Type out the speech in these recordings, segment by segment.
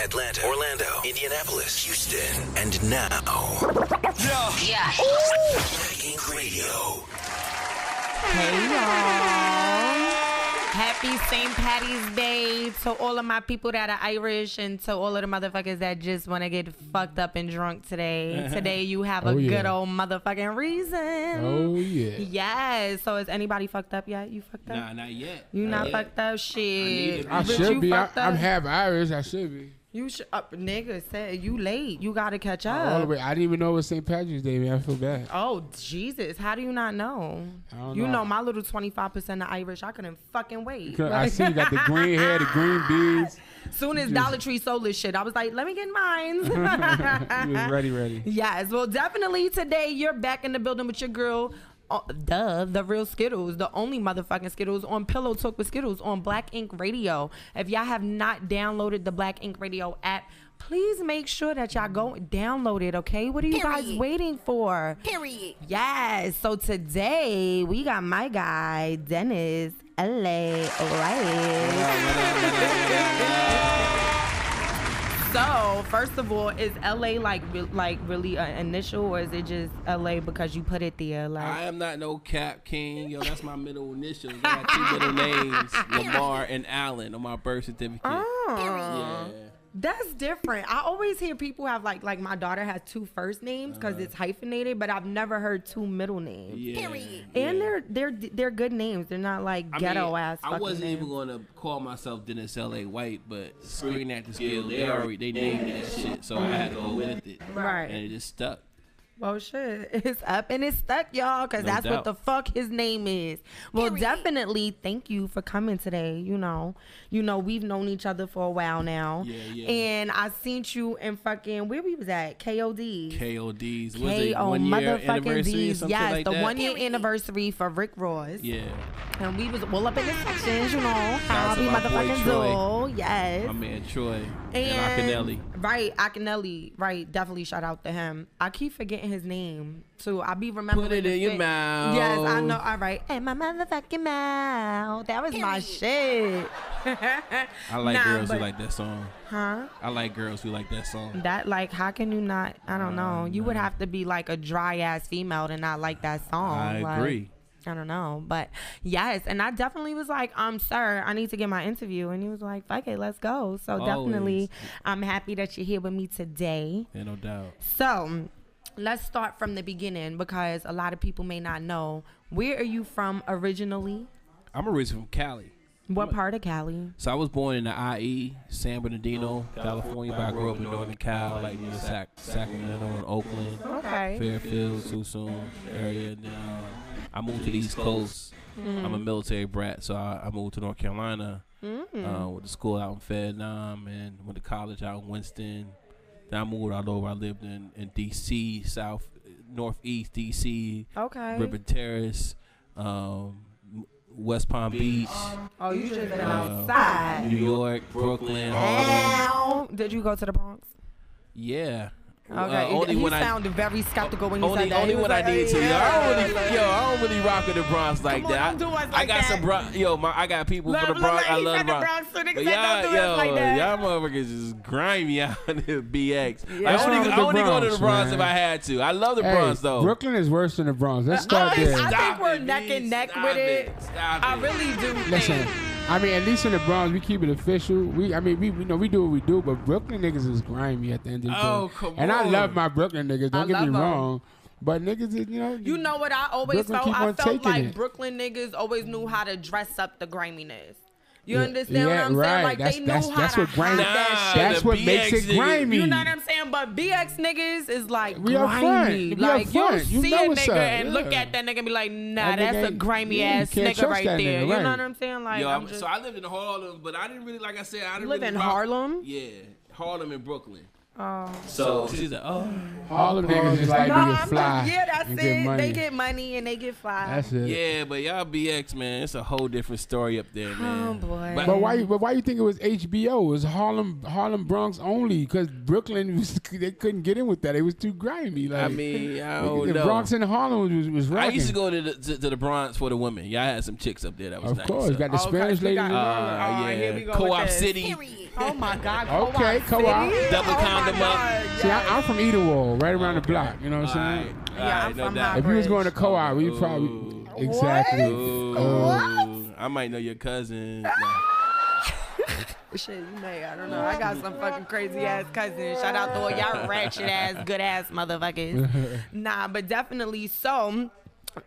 Atlanta, Orlando, Indianapolis, Houston, and now. Yeah. Black Ink Radio. Hey, y'all. Happy St. Patty's Day to all of my people that are Irish and to all of the motherfuckers that just want to get fucked up and drunk today. Today you have a good old motherfucking reason. Oh, yeah. Yes. So is anybody fucked up yet? You fucked up? Nah, not yet. You not fucked up? Shit. I should be. I'm half Irish. I should be. You should, nigga said you late. You gotta catch up. All the way. I didn't even know it was St. Patrick's Day, man. I feel bad. Oh, Jesus. How do you not know? I don't you know. My little 25% of Irish. I couldn't fucking wait. I see you got the green hair, the green beads. Soon as Dollar Tree sold this shit, I was like, let me get mine. You was ready. Yes. Well, definitely today you're back in the building with your girl. The real Skiddlez, the only motherfucking Skiddlez on Pillow Talk with Skiddlez on Black Ink Radio. If y'all have not downloaded the Black Ink Radio app, please make sure that y'all go download it, okay? What are you guys waiting for? Period. Yes. So today we got my guy Dennis LA So, first of all, is LA like really an initial, or is it just LA because you put it there? Like, I am not no Cap King. Yo, that's my middle initials. I got two middle names, Lamar and Allen, on my birth certificate. Oh. Yeah. That's different. I always hear people have like my daughter has two first names because it's hyphenated, but I've never heard two middle names. Yeah. And they're good names. They're not like ghetto ass. I wasn't names. even gonna call myself Dennis L.A. White, but Screen Actor Skill, they named that shit, so I had to go with it. Right. And it just stuck. Well, shit, it's up and it's stuck, y'all, because that's what the fuck his name is. Well, definitely, thank you for coming today. You know, we've known each other for a while now. Yeah. And I seen you in fucking, where we was at? KOD's. KOD's. Was it 1 year anniversary or something yes, like the that? 1 year anniversary for Rick Ross. Yeah. And we was all up in the sections, how we my boy motherfucking do. Yes. My man Troy and Akinelli. Right, Akinelli. Right, definitely shout out to him. I keep forgetting his name too. I be remembering. Put it in your mouth. Yes, I know. All right, in my motherfucking mouth. That was my shit. I like girls who like that song. Huh? I like girls who like that song. That, like, how can you not? I don't know. You would have to be like a dry ass female to not like that song. I agree. I don't know, but yes, and I definitely was like, sir, I need to get my interview, and he was like, fuck it, let's go. So definitely, I'm happy that you're here with me today. Yeah, no doubt. So let's start from the beginning, because a lot of people may not know. Where are you from originally? I'm originally from Cali. What part of Cali? So I was born in the IE, San Bernardino, California, but I grew up in Northern Cal, like near Sacramento and Oakland, Fairfield, Tucson area. Then I moved to the East Coast. I'm a military brat, so I moved to North Carolina. Went to school out in Vietnam and went to college out in Winston. Then I moved all over. I lived in D.C., Northeast D.C., River Terrace, West Palm Beach. Oh, you should have been outside. New York, Brooklyn, Harlem. Did you go to the Bronx? Yeah. Okay, he sounded very skeptical when you said that. Only when I need to. I don't really rock with the Bronx like that. I got some Bronx. I got people from the Bronx. I love the Bronx. But y'all motherfuckers is grimy out there, BX. I only go to the Bronx if I had to. I love the Bronx though. Brooklyn is worse than the Bronx. Let's start there. I think we're neck and neck with it. I really do. Listen. I mean, at least in the Bronx, we keep it official. We do what we do, but Brooklyn niggas is grimy at the end of the day. Oh, come on. And I love my Brooklyn niggas. Don't get me wrong. But niggas, You know what I always felt? I felt like it. Brooklyn niggas always knew how to dress up the griminess. You understand what I'm saying? Like, they know how to hide that shit. That's what makes it grimy. You know what I'm saying? But BX niggas is like grimy. Like, you see a nigga and look at that nigga and be like, nah, that's a grimy ass nigga right there. You know what I'm saying? Like, so I lived in Harlem, but I didn't really, like I said, I didn't live really in Harlem? Yeah, Harlem and Brooklyn. So she's like, oh. All them niggas just like to get fly. Yeah, that's and it. Get money. They get money and they get fly. That's it. Yeah, but y'all BX, man, it's a whole different story up there, man. Oh boy. But why you think it was HBO? It was Harlem Bronx only because Brooklyn they couldn't get in with that. It was too grimy. Like, I mean, I don't know. The Bronx and Harlem was rocking. I used to go to the Bronx for the women. Y'all had some chicks up there that was nice. Of course, got the Spanish lady. Yeah, here we go Co-op City. Oh my God. Okay, Co-op. Double condom up. See, I'm from Edenwall, right around the block. You know what I'm saying? Yeah, I'm from High If you was going to Co-op, we probably exactly. I might know your cousin. Shit, you may. I don't know. I got some fucking crazy ass cousins. Shout out to all y'all ratchet ass, good ass motherfuckers. Nah, but definitely. So,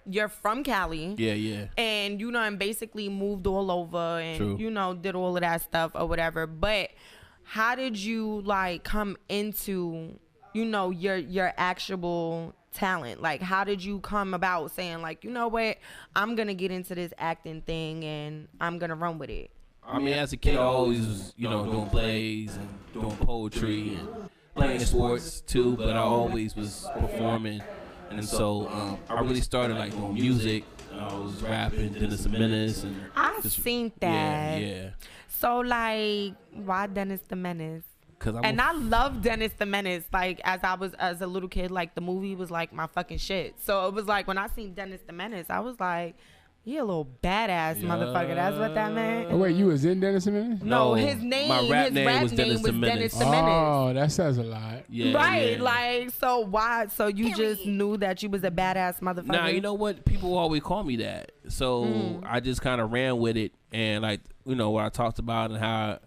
you're from Cali. Yeah. And and basically moved all over and True. Did all of that stuff or whatever. But how did you like come into your actual talent? Like, how did you come about saying like, you know what, I'm gonna get into this acting thing and I'm gonna run with it? I mean, as a kid, I always was, doing plays and doing poetry and playing sports too, but I always was performing. And so I really started like doing music. I was rapping, Dennis the Menace. And I've seen that. Yeah. So like, why Dennis the Menace? I love Dennis the Menace. Like, as a little kid, like the movie was like my fucking shit. So it was like when I seen Dennis the Menace, I was like, he a little badass motherfucker. That's what that meant. Oh wait, you was in Dennis the Menace? No, his name, my rap his name rap was Dennis the Menace. Oh, that says a lot. Yeah, right, yeah. like, so why? So you just knew that you was a badass motherfucker? Nah, you know what? People always call me that. So I just kind of ran with it. And like, what I talked about and how,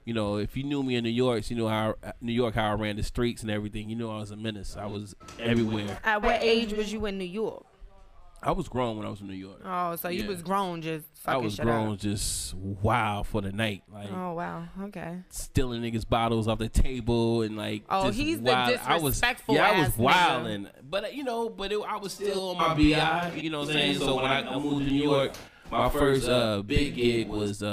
if you knew me in New York, you know how I ran the streets and everything. You knew I was a menace. I was everywhere. At what age was you in New York? I was grown when I was in New York. Oh, so you was grown just fucking shit up. I was grown just wild for the night. Like, oh, wow. Okay. Stealing niggas' bottles off the table and like. Oh, just he's wild. the disrespectful I was ass wilding. But, I was still on my BI. You know what I'm saying? So when I moved to New York, my first big gig was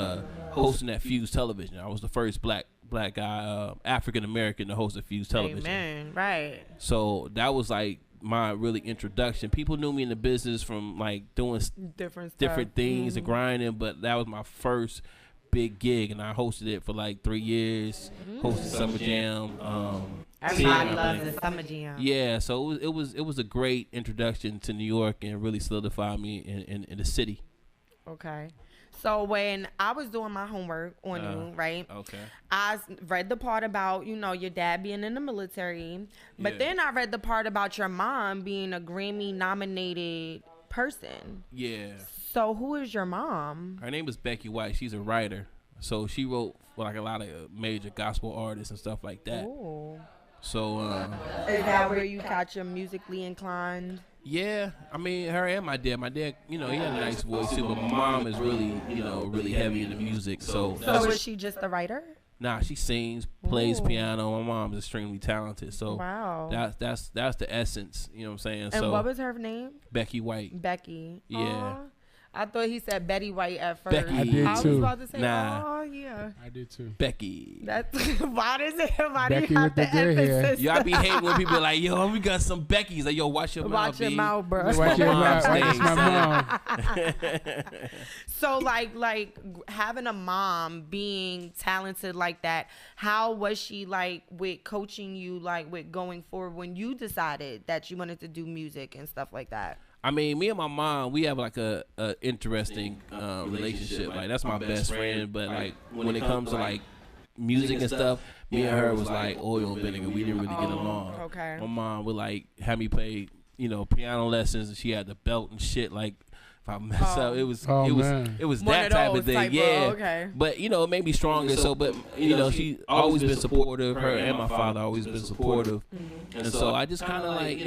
hosting at Fuse Television. I was the first black guy, African American, to host at Fuse Television. Amen. Right. So that was like my really introduction. People knew me in the business from like doing different things and grinding, but that was my first big gig, and I hosted it for like 3 years. Hosted Summer Jam. Everybody loves the Summer Jam. Yeah, so it was a great introduction to New York and really solidified me in the city. Okay. So when I was doing my homework on you, right? Okay. I read the part about, your dad being in the military. But then I read the part about your mom being a Grammy-nominated person. Yeah. So who is your mom? Her name is Becky White. She's a writer. So she wrote for like a lot of major gospel artists and stuff like that. Ooh. So is that where you got your musically inclined? Yeah, I mean, her and my dad. My dad, he had a nice voice too, but my mom is really, really heavy into music. So is she just a writer? Nah, she sings, plays piano. My mom's extremely talented. So wow, that's the essence. You know what I'm saying? And what was her name? Becky White. Becky. Yeah. Aww. I thought he said Betty White at first. Becky. I did too. I was about to say, nah. oh yeah. I did too. Becky. That's why does it? Why Becky do you have with the the good hair. emphasis? Y'all be hating when people are like, yo, we got some Beckys. Like, yo, watch your mouth, Watch your mouth, bro. Watch your mouth. That's my mom. So like having a mom being talented like that, how was she like with coaching you, like with going forward when you decided that you wanted to do music and stuff like that? I mean, me and my mom, we have like a interesting relationship. Like, that's my best friend. But like when it comes to like music and stuff, me and her was like oil and vinegar. We didn't really get along. Okay. My mom would like have me play, piano lessons, and she had the belt and shit. Like, if I mess up, it was that type of thing. Yeah. Okay. But it made me stronger. So, but she always been supportive. Her and my father always been supportive. And so I just kind of like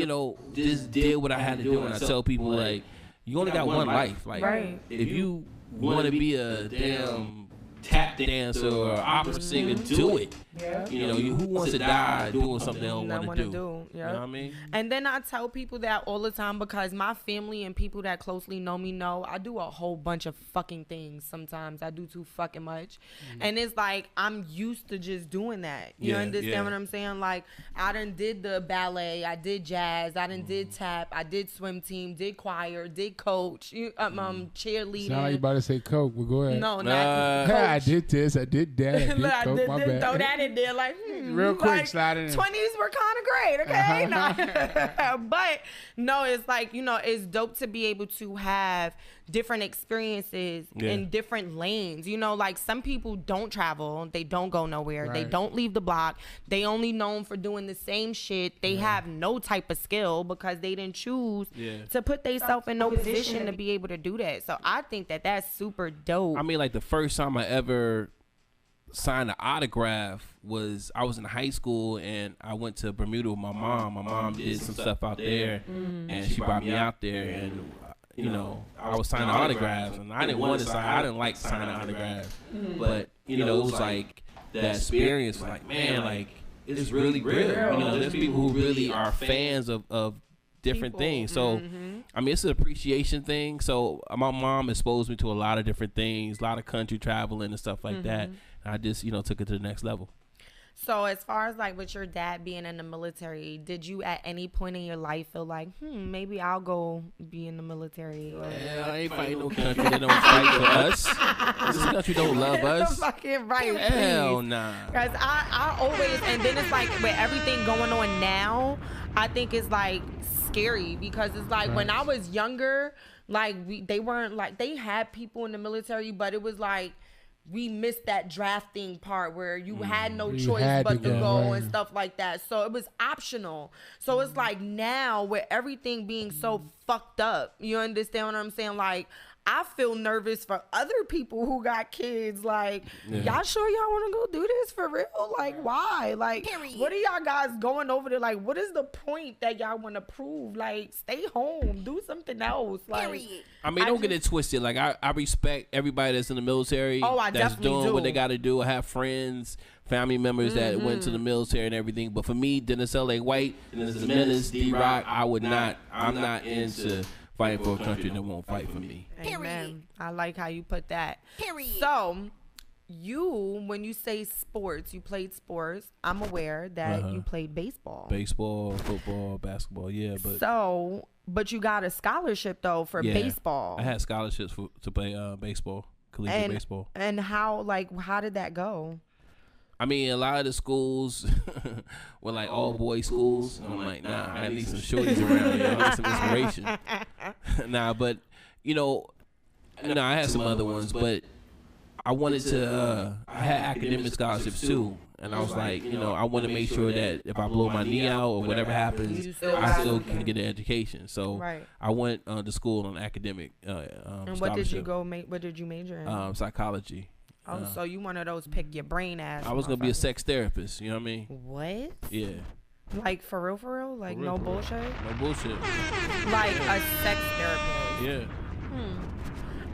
just did what I had to do. And I tell people like, you only got one life. Like, if you want to be a damn tap dancer or opera singer, do it. Yeah. You know, who wants to die doing something they don't want to do? You know what I mean? And then I tell people that all the time because my family and people that closely know me know I do a whole bunch of fucking things. Sometimes I do too fucking much, and it's like I'm used to just doing that. You understand what I'm saying? Like I done did the ballet, I did jazz, I done did tap, I did swim team, did choir, did coach, cheerleading. Sound like you about to say coke. Well, go ahead. No, not coach. I did this, I did that, I did coke. My bad. Throw that in there, like real quick, like, slide it in. 20s were kind of great, okay? But no, it's like it's dope to be able to have different experiences in different lanes. Like some people don't travel, they don't go nowhere, they don't leave the block, they only known for doing the same shit. They have no type of skill because they didn't choose to put themselves in no position to be able to do that. So I think that that's super dope. I mean, like the first time I ever signed an autograph was I was in high school and I went to Bermuda with my mom. My mom did some stuff out there and she brought me out there, and I was signing autographs, and I didn't want to sign. I didn't like signing autographs, but it was like that experience. Like, man, like it's really real. There's people who really are fans of different things. So I mean, it's an appreciation thing. So my mom exposed me to a lot of different things, a lot of country traveling and stuff like that. And I just took it to the next level. So as far as like with your dad being in the military, did you at any point in your life feel like, maybe I'll go be in the military? I ain't fighting no country that don't fight for us. This country don't love us. Fucking right. Hell nah. Because I always, and then it's like with everything going on now, I think it's like scary because it's like when I was younger, like they weren't like, they had people in the military, but it was like, we missed that drafting part where you had no choice but to go and stuff like that. So it was optional. So it's like now with everything being so fucked up, you understand what I'm saying? Like, I feel nervous for other people who got kids. Like, y'all sure y'all want to go do this for real? Like, why? Like, what are y'all guys going over there? Like, what is the point that y'all want to prove? Like, stay home. Do something else. Like, I mean, don't get it twisted. Like, I respect everybody that's in the military. Oh, I that's definitely doing do. what they got to do. I have friends, family members that went to the military and everything. But for me, Dennis L.A. White, Dennis the Menace, D-Rock, I'm not into fighting for a country that won't fight for me. Amen. I like how you put that. Period. So, when you say sports, you played sports. I'm aware that you played baseball. Baseball, football, basketball, but you got a scholarship though for baseball. I had scholarships to play baseball, collegiate baseball. And how did that go? I mean, a lot of the schools were like all boys schools. And I'm like, nah, I need some shorties around here. I need some inspiration. But I had some other ones, but I wanted to. I had academic scholarships too, and I was like, I want to make sure that if I blow my knee out or whatever happens, I still can get an education. So I went to school on academic. And what did you What did you major in? Psychology. Oh, so you one of those pick your brain ass. I was gonna be a sex therapist. You know what I mean? What? Yeah. Like for real? Like no bullshit? No bullshit. Like a sex therapist? Yeah.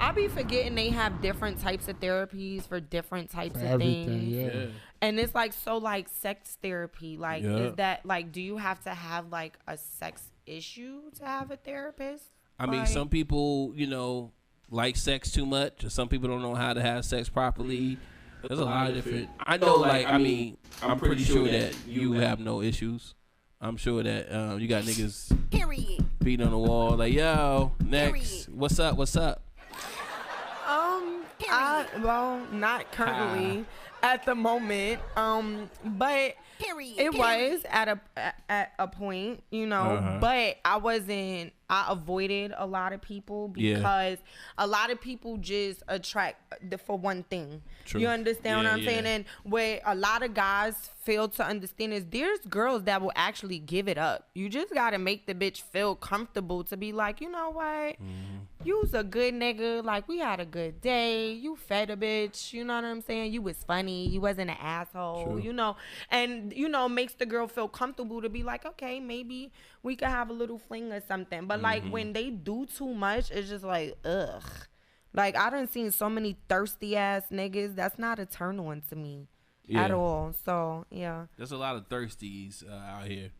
I be forgetting they have different types of therapies for different types of things. Yeah. And it's like, so like sex therapy, like is that like, do you have to have like a sex issue to have a therapist? I mean, some people, like sex too much, or some people don't know how to have sex properly. There's a lot of different. I know, I'm pretty sure that you have no issues. I'm sure that you got niggas beating on the wall like, yo, next, what's up? Not currently at the moment, but it was at a point, but I avoided a lot of people because a lot of people just attract for one thing. True. You understand what I'm saying? And what a lot of guys fail to understand is there's girls that will actually give it up. You just got to make the bitch feel comfortable to be like, you know what? You's a good nigga. Like, we had a good day. You fed a bitch. You know what I'm saying? You was funny. You wasn't an asshole. True. And, makes the girl feel comfortable to be like, okay, maybe we could have a little fling or something. But like when they do too much, it's just like, ugh. Like, I done seen so many thirsty ass niggas. That's not a turn on to me. at all. So yeah, there's a lot of thirsties out here.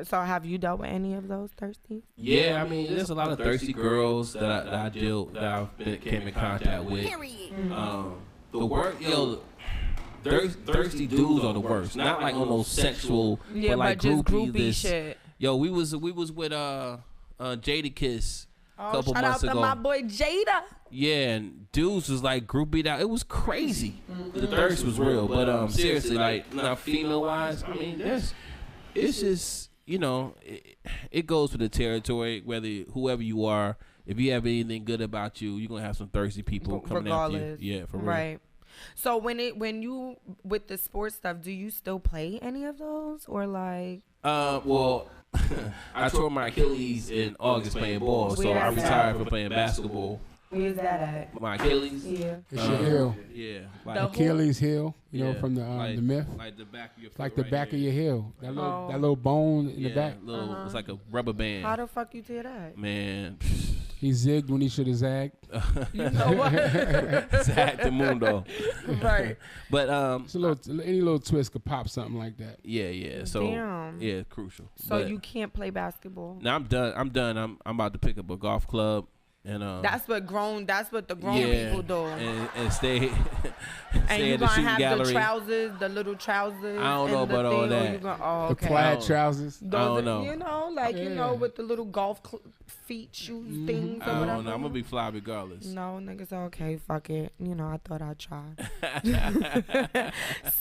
So have you dealt with any of those thirsties? Yeah, I mean, there's a lot of thirsty girls that I've came in contact with. The work, thirsty dudes are the worst. Not like on those sexual, but like groupie shit. Yo, we was with Jadakiss a couple months ago. Shout out to my boy Jada. Yeah, and dudes was like groupied out. It was crazy. The thirst was real, but seriously, like now female wise, I mean, it's just, you know, it goes with the territory. Whoever you are, if you have anything good about you, you're gonna have some thirsty people coming after you. Yeah, for real. Right. So when you with the sports stuff, do you still play any of those or like? Well, I tore my Achilles in August playing ball, so I retired from playing basketball. Where's that at? My Achilles. Yeah. It's your heel. Yeah. Like Achilles heel, you know, from the myth. Like the back of your foot. Like the right back here. of your heel. That little bone in the back. It's like a rubber band. How the fuck you tear that? Man. He zigged when he should have zagged. You know what? Zag the mundo. Right. But it's any little twist could pop something like that. Yeah. So damn. Yeah, crucial. So you can't play basketball. No, I'm done. I'm about to pick up a golf club. And that's what the grown people do. And stay and you in gonna the shooting have gallery. The little trousers. I don't know about all that. The plaid trousers. I don't know. You know, like you know, with the little golf feet shoes things. Or whatever. I'm gonna be fly regardless. No, niggas, okay, fuck it. You know, I thought I'd try.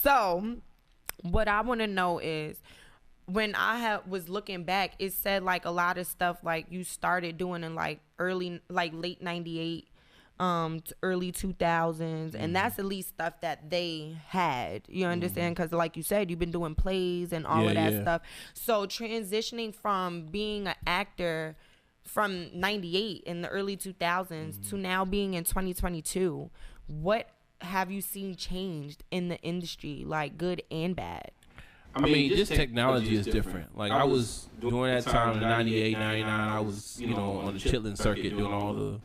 So, what I want to know is, when I was looking back, it said like a lot of stuff like you started doing in like late 98 to early 2000s, and that's at least stuff that they had, you understand, because like you said, you've been doing plays and all of that stuff. So transitioning from being an actor from 98 in the early 2000s to now being in 2022, what have you seen changed in the industry, like good and bad? I mean, just technology is different. Like, I was, during that time in 98, 99, I was, you know, on the chitlin circuit doing all the,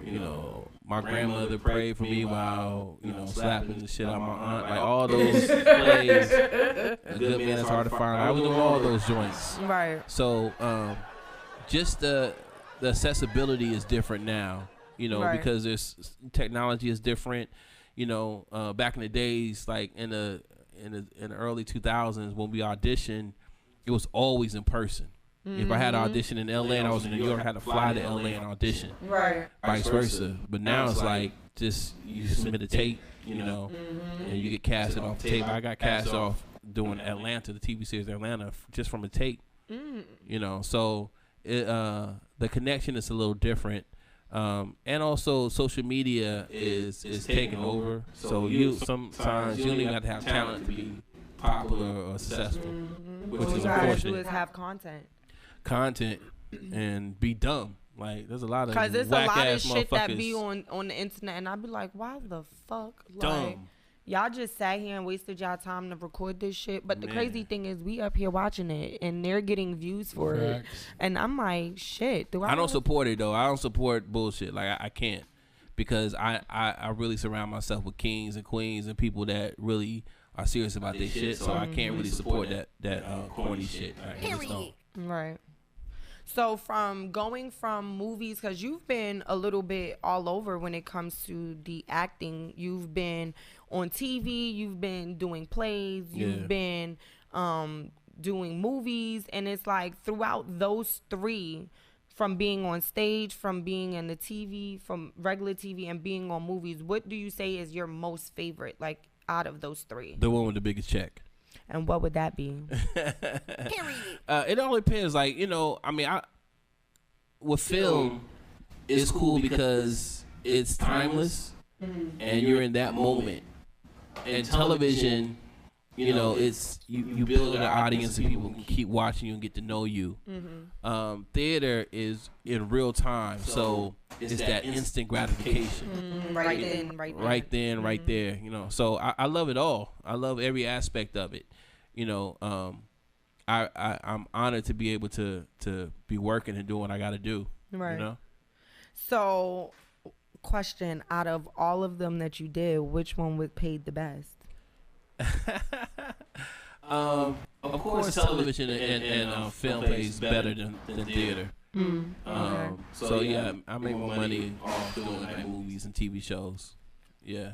you know, my grandmother prayed for me while, you know, slapping the shit out of my aunt. Like, all those plays, A Good Man Is Hard to Find. I was doing all those joints. Right. So, just the accessibility is different now, you know, because technology is different. You know, back in the days, like in the early 2000s when we auditioned, it was always in person. If I had an audition in LA and I was in New York, I had to fly to LA and audition. Right. Vice versa. But now it's like you submit a tape, you know, and you get casted off the tape. I got cast off doing Atlanta, the TV series Atlanta, just from a tape. You know, so the connection is a little different. And also social media is taking over. So sometimes you don't even have to have talent to be popular or successful, which is unfortunate. Do is have content and be dumb. Like, there's a lot of because there's a lot of shit that be on the internet, and I'd be like, why the fuck, like, y'all just sat here and wasted y'all time to record this shit. But the crazy thing is, we up here watching it, and they're getting views for it. And I'm like, shit. I don't support it, though. I don't support bullshit. Like, I can't. Because I really surround myself with kings and queens and people that really are serious about this shit. So I can't really support that corny shit. I just don't. Right. So from going from movies, because you've been a little bit all over when it comes to the acting. You've been on TV, you've been doing plays, you've been doing movies, and it's like throughout those three, from being on stage, from being in the TV, from regular TV, and being on movies, what do you say is your most favorite, like out of those three? The one with the biggest check. And what would that be? It all depends. Like, you know, I mean, with film, it's cool because it's timeless and you're in that moment. And television, you know, it's you build an audience and people can keep watching you and get to know you. Theater is in real time, so it's that instant gratification. Right then, right there. You know, so I love it all. I love every aspect of it. You know, I'm honored to be able to be working and doing what I got to do. Right. You know. So, question: out of all of them that you did, which one was paid the best? Of course, television and film pays better than theater. Okay. So yeah, I make more money off doing like movies and TV shows. Yeah.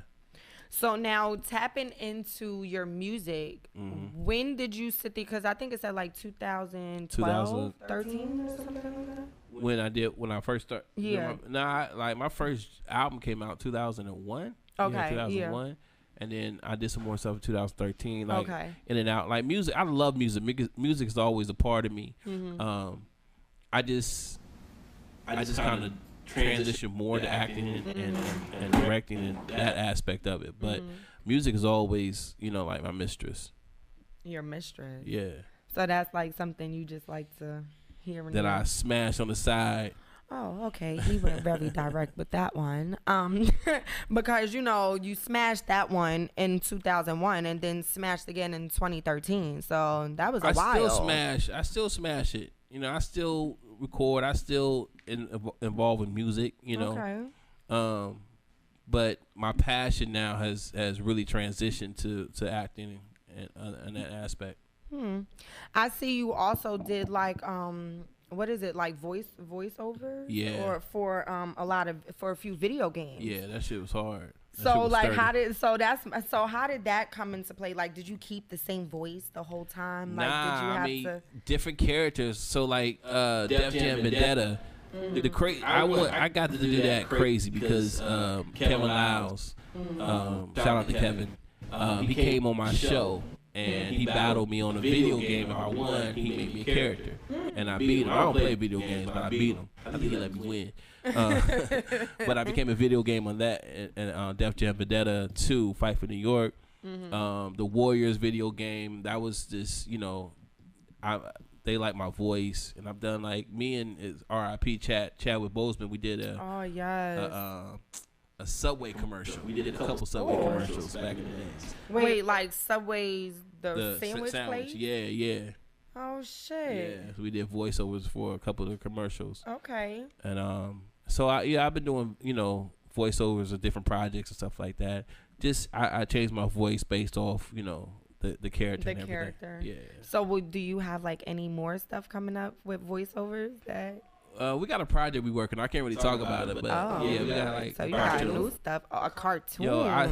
So now tapping into your music, when did you sit there? Because I think it's at like 2012, 13 or something like that. When I first started. Yeah. My first album came out 2001. Okay. Yeah, 2001. Yeah. And then I did some more stuff in 2013. Like in and out. Like music, I love music. Music is always a part of me. I just kind of transition more to acting and directing and that aspect of it. But music is always, like my mistress. Your mistress. Yeah. So that's like something you just like to hear. That I smash on the side. Oh, okay. He went very direct with that one. Because you smashed that one in 2001 and then smashed again in 2013. So that was a while. I still smash it. I still record. I still involved in music. Okay. But my passion now has really transitioned to acting and that aspect. I see you also did like what is it, like voiceovers? Yeah. Or for a few video games. Yeah, that shit was hard. So like how did that come into play? Like, did you keep the same voice the whole time? Like, Nah, did you have to different characters. So like Def Jam Vendetta. I got to do that crazy because Kevin Lyles, shout out to Kevin, he came on my show and he battled me on a video game. If I won, he made me a character, and I beat him. I don't play video games, but I beat him. I think he let me win. But I became a video game on that, and Def Jam Vendetta 2, Fight for New York, the Warriors video game. That was just, they like my voice, and I've done like me and R.I.P. Chadwick Boseman. We did a Subway commercial. We did a couple Subway commercials back in the days. Wait, like Subway's the sandwich place? Yeah. Oh shit. Yeah, so we did voiceovers for a couple of the commercials. Okay. And so I've been doing voiceovers of different projects and stuff like that. Just I changed my voice based off the character. The character. Yeah. So do you have like any more stuff coming up with voiceovers that? We got a project we working on. I can't really talk about it, but yeah, we got like. So you got new stuff, a cartoon.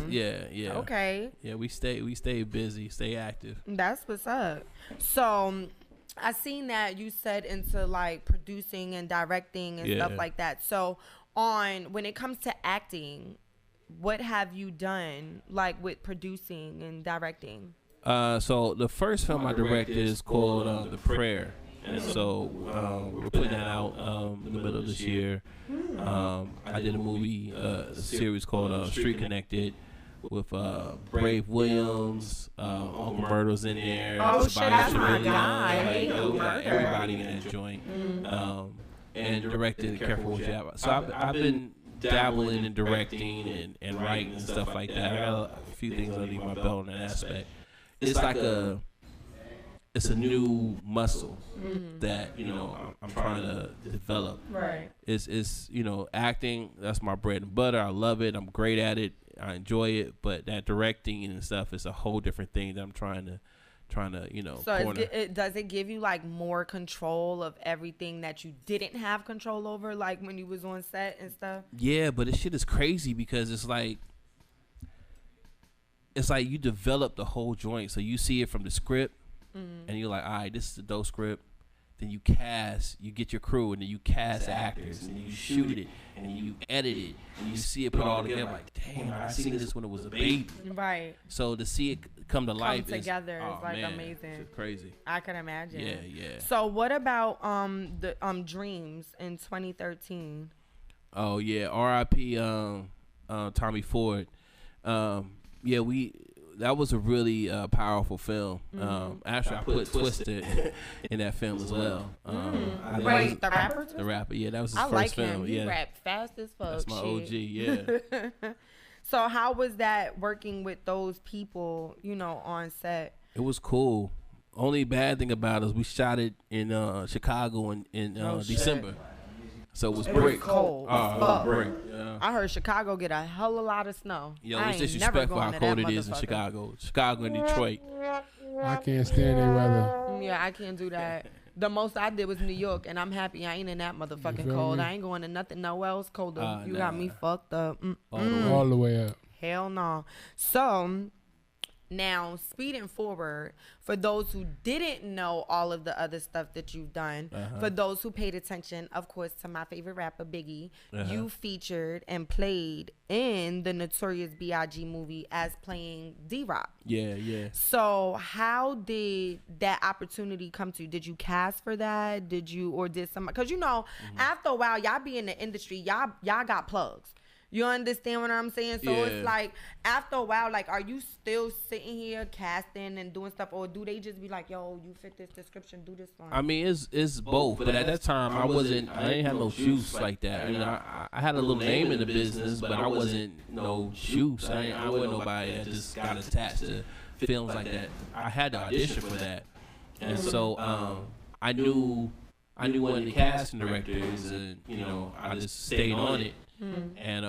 Yeah. Okay. Yeah, we stay busy, stay active. That's what's up. So, I seen that you said into like producing and directing and stuff like that. So, when it comes to acting, what have you done like with producing and directing? So the first film I directed is called The Prayer. And so we're putting that out in the middle of this year. I did a movie, a series called Street Connected with Brave Williams, Uncle Murdo's in there. Oh shit, that's my guy. We got everybody in that joint. And directed Careful What You Have. So I've been dabbling in directing and writing and stuff like that. I got a few things underneath my belt in that aspect. It's like it's a new muscle that I'm trying to develop. Right. It's acting. That's my bread and butter. I love it. I'm great at it. I enjoy it. But that directing and stuff is a whole different thing that I'm trying to. So does it give you like more control of everything that you didn't have control over, like when you was on set and stuff? Yeah, but this shit is crazy because it's like you develop the whole joint. So you see it from the script. And you're like, all right, this is the dope script. Then you get your crew, and then you cast the actors, and then you shoot it, and then you edit it, and you see it put all together. Like, damn, I seen this when it was a baby. Right. So to see it come to together is like amazing. It's crazy. I can imagine. Yeah. So what about the Dreams in 2013? Oh yeah, R.I.P. Tommy Ford. That was a really powerful film. Actually, I put Twisted in that film as well. Wait, the rapper? The rapper, yeah, that was his I first like film. Him. He rapped fast as fuck. That's my OG, yeah. So how was that working with those people, on set? It was cool. Only bad thing about it is we shot it in Chicago in December. So it was cold. Brick. Yeah. I heard Chicago get a hell of a lot of snow. Yo, it's disrespectful how cold it is in Chicago. Chicago and Detroit. I can't stand their weather. Yeah, I can't do that. The most I did was New York, and I'm happy I ain't in that motherfucking cold. Me? I ain't going to nothing nowhere else colder. You got me fucked up. All the way up. Hell no. So now, speeding forward, for those who didn't know all of the other stuff that you've done, for those who paid attention, of course, to my favorite rapper, Biggie, you featured and played in the Notorious B.I.G. movie as playing D-Rock. Yeah. So how did that opportunity come to you? Did you cast for that? Did somebody? Because, after a while, y'all be in the industry, y'all got plugs. You understand what I'm saying? So it's like, after a while, like, are you still sitting here casting and doing stuff, or do they just be like, yo, you fit this description, do this one? I mean, it's both, but at that time, I didn't have no shoes like that. I mean, I had a little name in the business, but I wasn't no shoes. I wasn't nobody that just got attached to films like that. I had to audition for that, and so I knew one of the casting directors, and I just stayed on it. And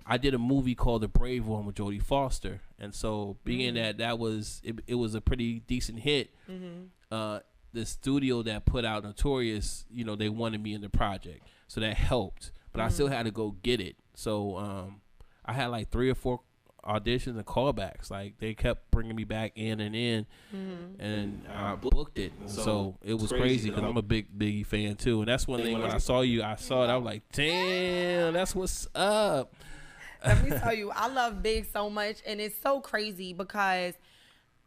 I did a movie called The Brave One with Jodie Foster, and so being that was it was a pretty decent hit. The studio that put out Notorious, they wanted me in the project, so that helped. But I still had to go get it. So I had like 3 or 4 auditions and callbacks. Like, they kept bringing me back in, and I booked it. So it was crazy because I'm a big Biggie fan too, and that's one thing. When I saw it, I was like, damn, that's what's up. Let me tell you, I love Big so much, and it's so crazy because,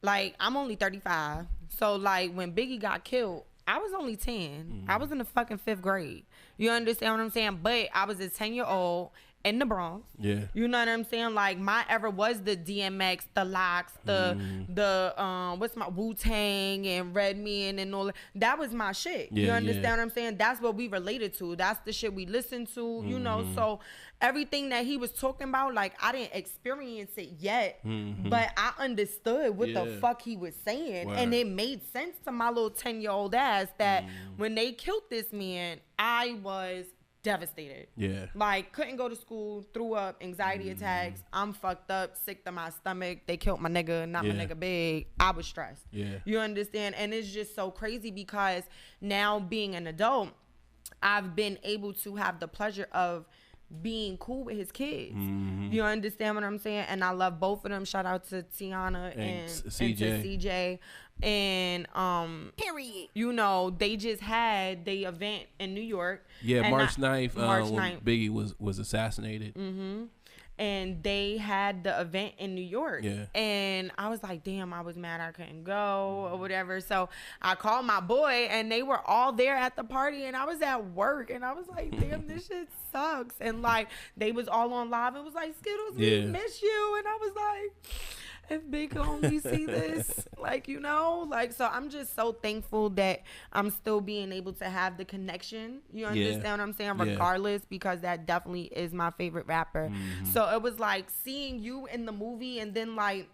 like, I'm only 35. So, like, when Biggie got killed, I was only 10. I was in the fucking 5th grade. You understand what I'm saying? But I was a 10-year-old in the Bronx. Yeah. You know what I'm saying? Like, my era was the DMX, the Locks, the what's my Wu-Tang and Redman and all that. That was my shit. Yeah, you understand what I'm saying? That's what we related to. That's the shit we listened to, you know? So everything that he was talking about, like, I didn't experience it yet, but I understood what the fuck he was saying. Wow. And it made sense to my little 10-year-old ass that when they killed this man, I was devastated. Yeah. Like, couldn't go to school, threw up, anxiety attacks. I'm fucked up, sick to my stomach. They killed my nigga, not my nigga Big. I was stressed. Yeah. You understand? And it's just so crazy because now being an adult, I've been able to have the pleasure of being cool with his kids. You understand what I'm saying? And I love both of them. Shout out to Tiana and to CJ. And period. You know, they just had the event in New York. Yeah, March 9th, when Biggie was assassinated. And they had the event in New York. Yeah. And I was like, damn, I was mad I couldn't go or whatever. So I called my boy, and they were all there at the party, and I was at work, and I was like, damn, this shit sucks. And like, they was all on live and was like, Skiddlez, we miss you. And I was like, if Big could only see this, like, you know, like, so I'm just so thankful that I'm still being able to have the connection. You understand what I'm saying? Regardless, because that definitely is my favorite rapper. So it was like seeing you in the movie, and then like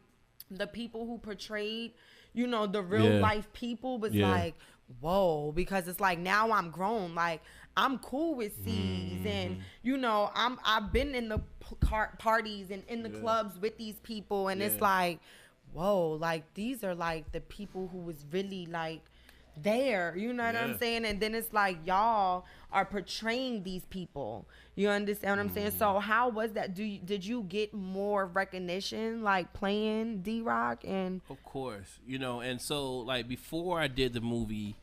the people who portrayed, you know, the real life people was like, whoa, because it's like, now I'm grown. Like, I'm cool with C's, and you know, I've been in the parties and in the clubs with these people, and it's like, whoa, like, these are like the people who was really like there, you know what I'm saying? And then it's like, y'all are portraying these people. You understand what I'm saying? So how was that? Did you get more recognition, like, playing D-Rock? And of course, you know. And so, like, before I did the movie,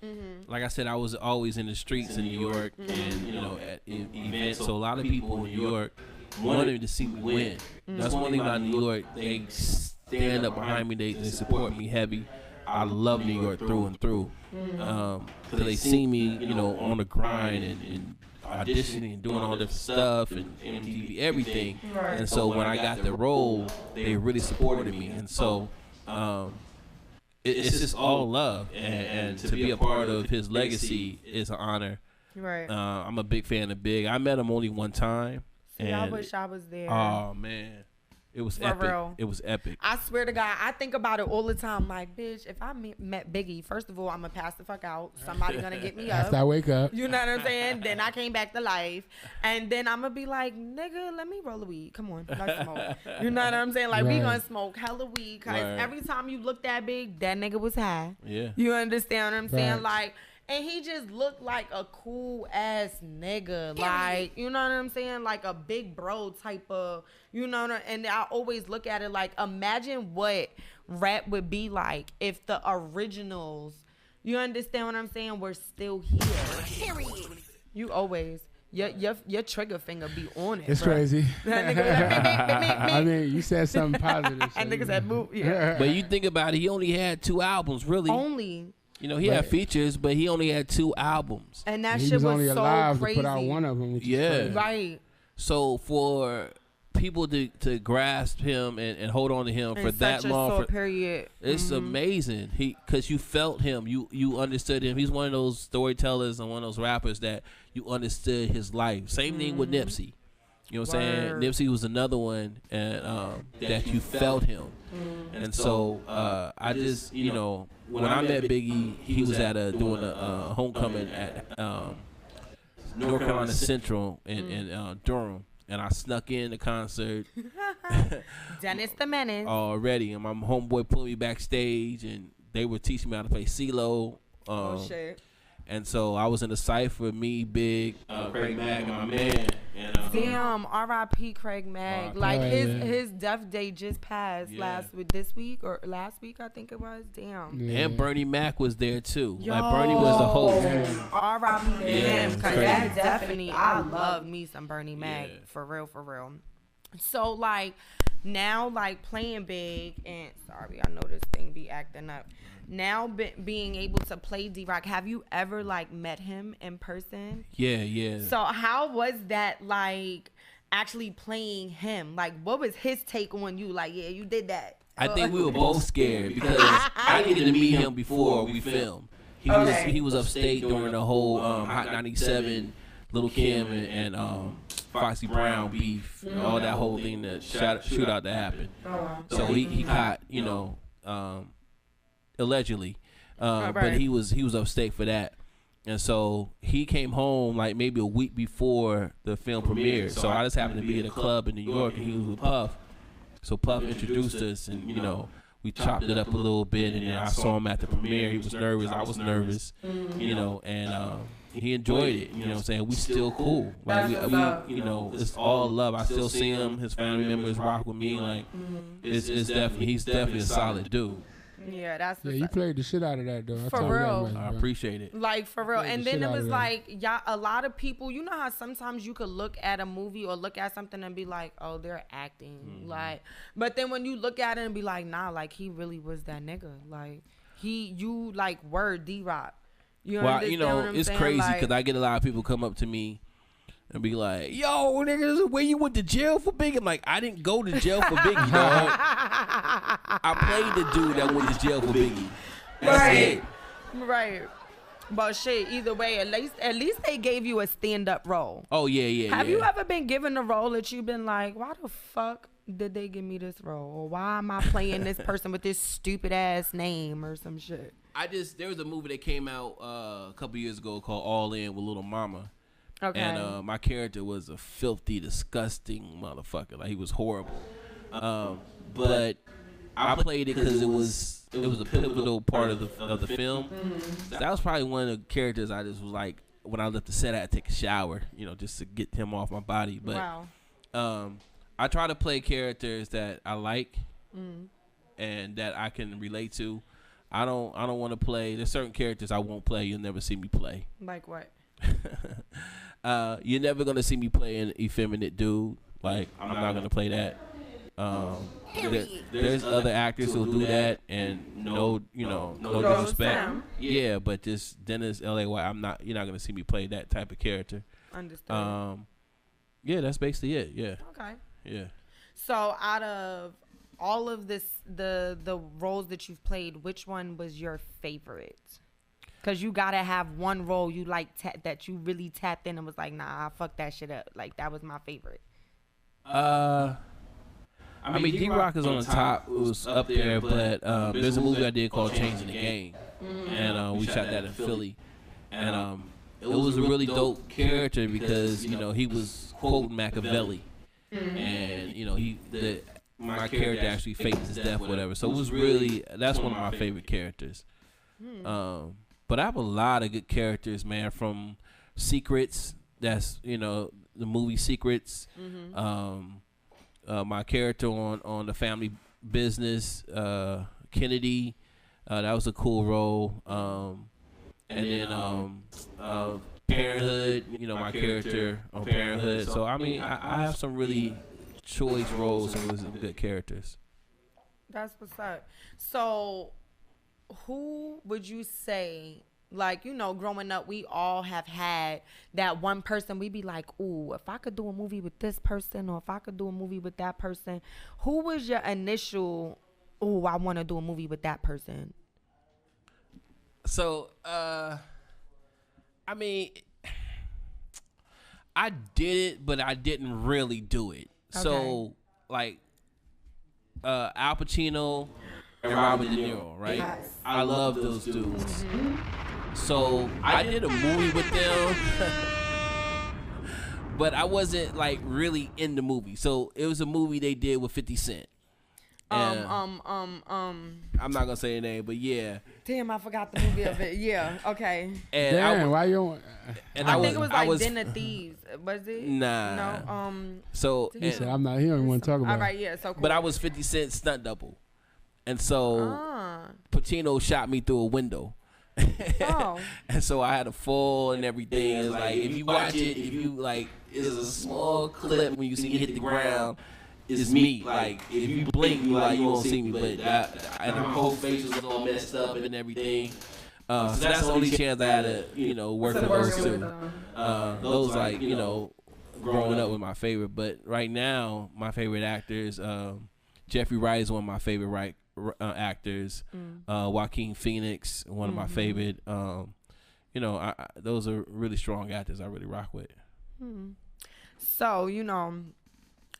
like I said, I was always in the streets in New York, and you know, at events. So a lot of people in New York wanted to see me win. That's one thing about New York. They stand up behind me. They support me heavy. I love New York through and through. So they see me, you know, on the grind and auditioning and doing all this stuff and MTV, everything. And so when I got the role, they really supported me. And so it's just all love. And to be a part of his legacy is an honor. Right. I'm a big fan of Big. I met him only one time. See, I wish I was there. Oh, man. It was For epic. real. It was epic. I swear to God, I think about it all the time. Like, bitch, if I met Biggie, first of all, I'm going to pass the fuck out. Somebody going to get me up. After I wake up. You know what I'm saying? Then I came back to life. And then I'm going to be like, nigga, let me roll a weed. Come on. Let's smoke. You know what I'm saying? Like, we going to smoke hella weed. Because every time you look that big, that nigga was high. Yeah. You understand what I'm saying? Like, and he just looked like a cool ass nigga. Like, you know what I'm saying? Like a big bro type of, you know, and I always look at it like, imagine what rap would be like if the originals, you understand what I'm saying, were still here. Period. You always. Your trigger finger be on it. It's bro. crazy. I mean, you said something positive. So and niggas said, move. Yeah. But you think about it, he only had 2 albums, really. Only. You know, he had features, but he only had 2 albums. And that he shit was only so alive crazy. to put out one of them. Which is crazy. Right. So for people to grasp him and hold on to him for that long, period, it's amazing. Because you felt him, you understood him. He's one of those storytellers and one of those rappers that you understood his life. Same thing with Nipsey. You know what I'm saying? Nipsey was another one, and that you felt him. And so I just, you know, when I met Biggie, he was at doing a homecoming at North Carolina Central in Durham, and I snuck in the concert. Dennis the Menace. Already, and my homeboy pulled me backstage, and they were teaching me how to play CeeLo. Oh shit. And so I was in the cypher, me, Big, Craig Mack, and my man. And, damn, R.I.P. Craig Mack. Like his death day just passed last week, I think it was. Damn. Yeah. And Bernie Mac was there too. Yo, like Bernie was the host. R.I.P. to him, because that definitely, I love me some Bernie Mac, for real. So like now, like playing big, and sorry, I know this thing be acting up. Now being able to play D-Rock, have you ever like met him in person? Yeah. So how was that like actually playing him? Like what was his take on you? Like, yeah, you did that. I think we were both scared because I didn't meet him before we filmed. He was upstate during the whole Hot 97, Lil' Kim and Foxy Brown beef, all that whole thing, that shootout that happened. So he caught, you know, allegedly, but he was upstate for that, and so he came home like maybe a week before the film premiered. So I just happened to be at a club in New York, and he was with Puff. So Puff introduced us, and you know, we chopped it up a little bit, and then I saw him at the premiere. He was nervous, I was nervous, you know, and he enjoyed it. You know what I'm saying? We still cool. Like we you know, it's all love. I still see him. His family members rock with me. Like it's definitely, he's definitely a solid dude. Yeah, that's you played the shit out of that though. For real. I appreciate it. Like for real. And then it was like, yeah, a lot of people, you know how sometimes you could look at a movie or look at something and be like, oh, they're acting. Like, but then when you look at it and be like, nah, like he really was that nigga. Like you like word D-Rock. You know, it's crazy because I get a lot of people come up to me and be like, yo, nigga, this is where you went to jail for Biggie. I'm like, I didn't go to jail for Biggie, dog. I played the dude that went to jail for Biggie. That's it. Right. But shit, either way, at least they gave you a stand-up role. Oh, yeah. Have you ever been given a role that you've been like, why the fuck did they give me this role? Or why am I playing this person with this stupid-ass name or some shit? There was a movie that came out a couple years ago called All In with Little Mama. Okay. And my character was a filthy, disgusting motherfucker. Like, he was horrible. But I played it because it was a pivotal part of the film. So that was probably one of the characters I just was like, when I left the set, I had to take a shower, you know, just to get him off my body. But I try to play characters that I like and that I can relate to. I don't want to play. There's certain characters I won't play. You'll never see me play. Like what? You're never gonna see me play an effeminate dude. Like, I'm not gonna play that. There's other actors who'll do that, and no disrespect. Yeah, but just Dennis LAY. You're not gonna see me play that type of character. Understood. Yeah, that's basically it. Yeah. Okay. Yeah. So out of all of this, the roles that you've played, which one was your favorite? Because you gotta have one role you like that you really tapped in and was like, nah, I fucked that shit up. Like, that was my favorite. I I mean, D-Rock is on the top. It was up there, but there's a movie I did called Changing the Game, and we shot that in Philly, and it was a really dope character because you know he was quoting Machiavelli, and you know my character actually faked his death, whatever. So it was really that's one of my favorite characters. But I have a lot of good characters, man. From Secrets, that's you know the movie Secrets. My character on the Family Business, Kennedy, that was a cool role. And then Parenthood, you know, my character on Parenthood. So I mean, I have some really choice roles and some good characters. That's what's up. So, who would you say? Like, you know, growing up, we all have had that one person. We be like, ooh, if I could do a movie with this person or if I could do a movie with that person. Who was your initial, ooh, I want to do a movie with that person? So, I mean, I did it, but I didn't really do it. Okay. So, like, Al Pacino and Robert De Niro, right? Yes. I love those dudes. So I did a movie with them, but I wasn't like really in the movie. So it was a movie they did with 50 Cent. I'm not gonna say a name, but yeah. Damn, I forgot the movie of it. Yeah, okay. And damn, why you? And I think it was like Den of Thieves. Was it? Nah. No. So he said, "I'm not here. I want to talk about." All right, yeah. So cool. But I was 50 Cent stunt double, and so Pacino shot me through a window. And so I had a fall and everything. It's like if you watch it, if you like, it's a small clip when you see me hit the ground. It's me. Like if you blink, you won't see me. But and my whole face was all messed up and everything. So that's the only chance I had to work with those two. Those like growing up with my favorite. But right now, my favorite actors, Jeffrey Wright is one of my favorite actors. Joaquin Phoenix, one of my favorite. Those are really strong actors I really rock with. So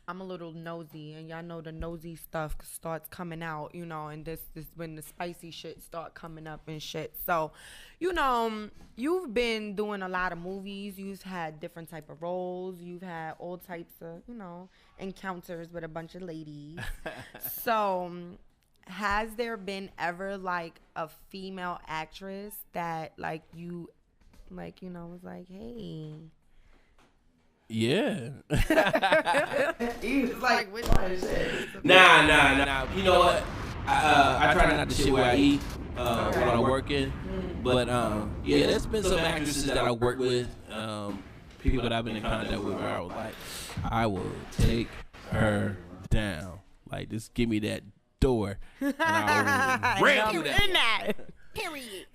I'm a little nosy, and y'all know the nosy stuff starts coming out, and this when the spicy shit start coming up and shit. So, you've been doing a lot of movies. You've had different type of roles. You've had all types of, encounters with a bunch of ladies. So, has there been ever like a female actress that like you, like, was like, hey? Yeah. He was like, which one? Nah. You know what? I try not to shit where I eat when I'm working. But yeah, there's been some actresses that I work with, people that I've been in contact with where I was like, I will take her down. Like, just give me that door, and I will ram you that. Period.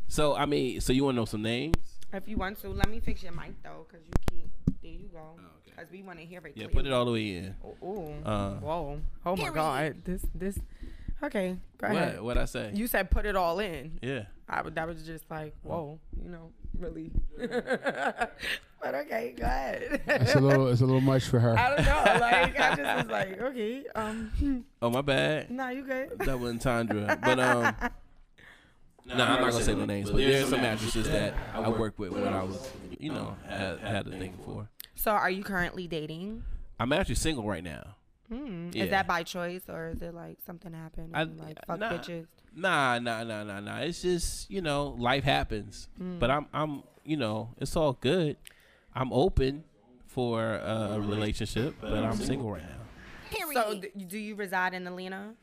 So I mean, so you want to know some names? If you want to, let me fix your mic though, cause you keep. There you go. Cause we want to hear it. Yeah, put it all the way in. Whoa. Oh my God. This. Okay. Go ahead. What I say? You said put it all in. Yeah. That was just like whoa. Really. But okay, go ahead. It's a little much for her. I don't know. Like I just was like, okay. Oh my bad. Nah, you good. That wasn't Tandra, but No, I'm not gonna say the names, but there's some actresses that I worked with when I was, had a thing for. So, are you currently dating? I'm actually single right now. Yeah. Is that by choice, or is it like something happened? And fuck bitches. Nah. It's just life happens. But I'm it's all good. I'm open for a relationship, but I'm single right now. So, do you reside in Atlanta?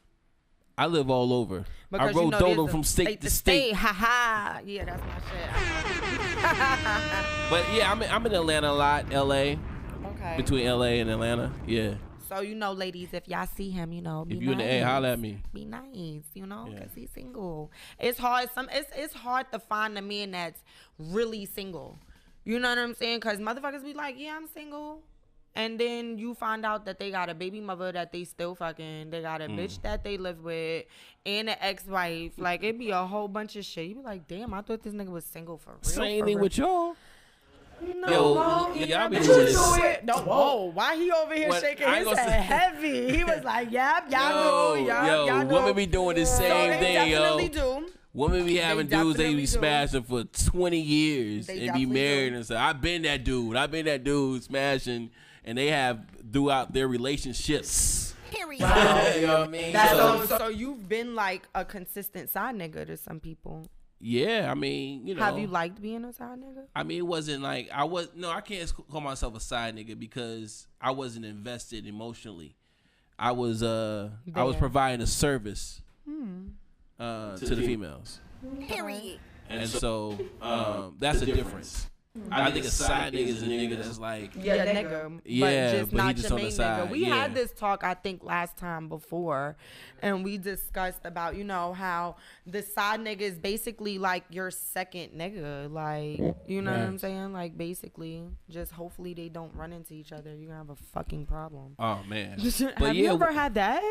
I live all over. Because I rode Dodo from state to state. Ha. Yeah, that's my shit. But yeah, I'm in Atlanta a lot. L.A. Okay. Between L.A. and Atlanta. Yeah. So ladies, if y'all see him, be if you nice. in the A, holler at me. Be nice, because he's single. It's hard. It's hard to find a man that's really single. You know what I'm saying? Because motherfuckers be like, yeah, I'm single. And then you find out that they got a baby mother that they still fucking. They got a bitch that they live with and an ex-wife. Like, it be a whole bunch of shit. You be like, damn, I thought this nigga was single for real. Same thing with y'all. No, y'all be doing this. No, whoa, why he over here shaking his head heavy? He was like, yep, y'all do. Y'all do. Women be doing the same thing, yo. Definitely do. Women be having dudes they be smashing for 20 years and be married and stuff. I've been that dude smashing, and they have throughout their relationships. Period. Wow. You know what I mean? So you've been like a consistent side nigga to some people. Yeah, I mean, you know. Have you liked being a side nigga? I mean, it wasn't like I can't call myself a side nigga because I wasn't invested emotionally. I was providing a service to the females. Period. And so that's a difference. I think a side nigga is a nigga that's like nigga, but not your main nigga. We had this talk I think last time before, and we discussed about how the side nigga is basically like your second nigga, like you know what I'm saying, like basically just hopefully they don't run into each other. You're gonna have a fucking problem. Oh man, have you ever had that?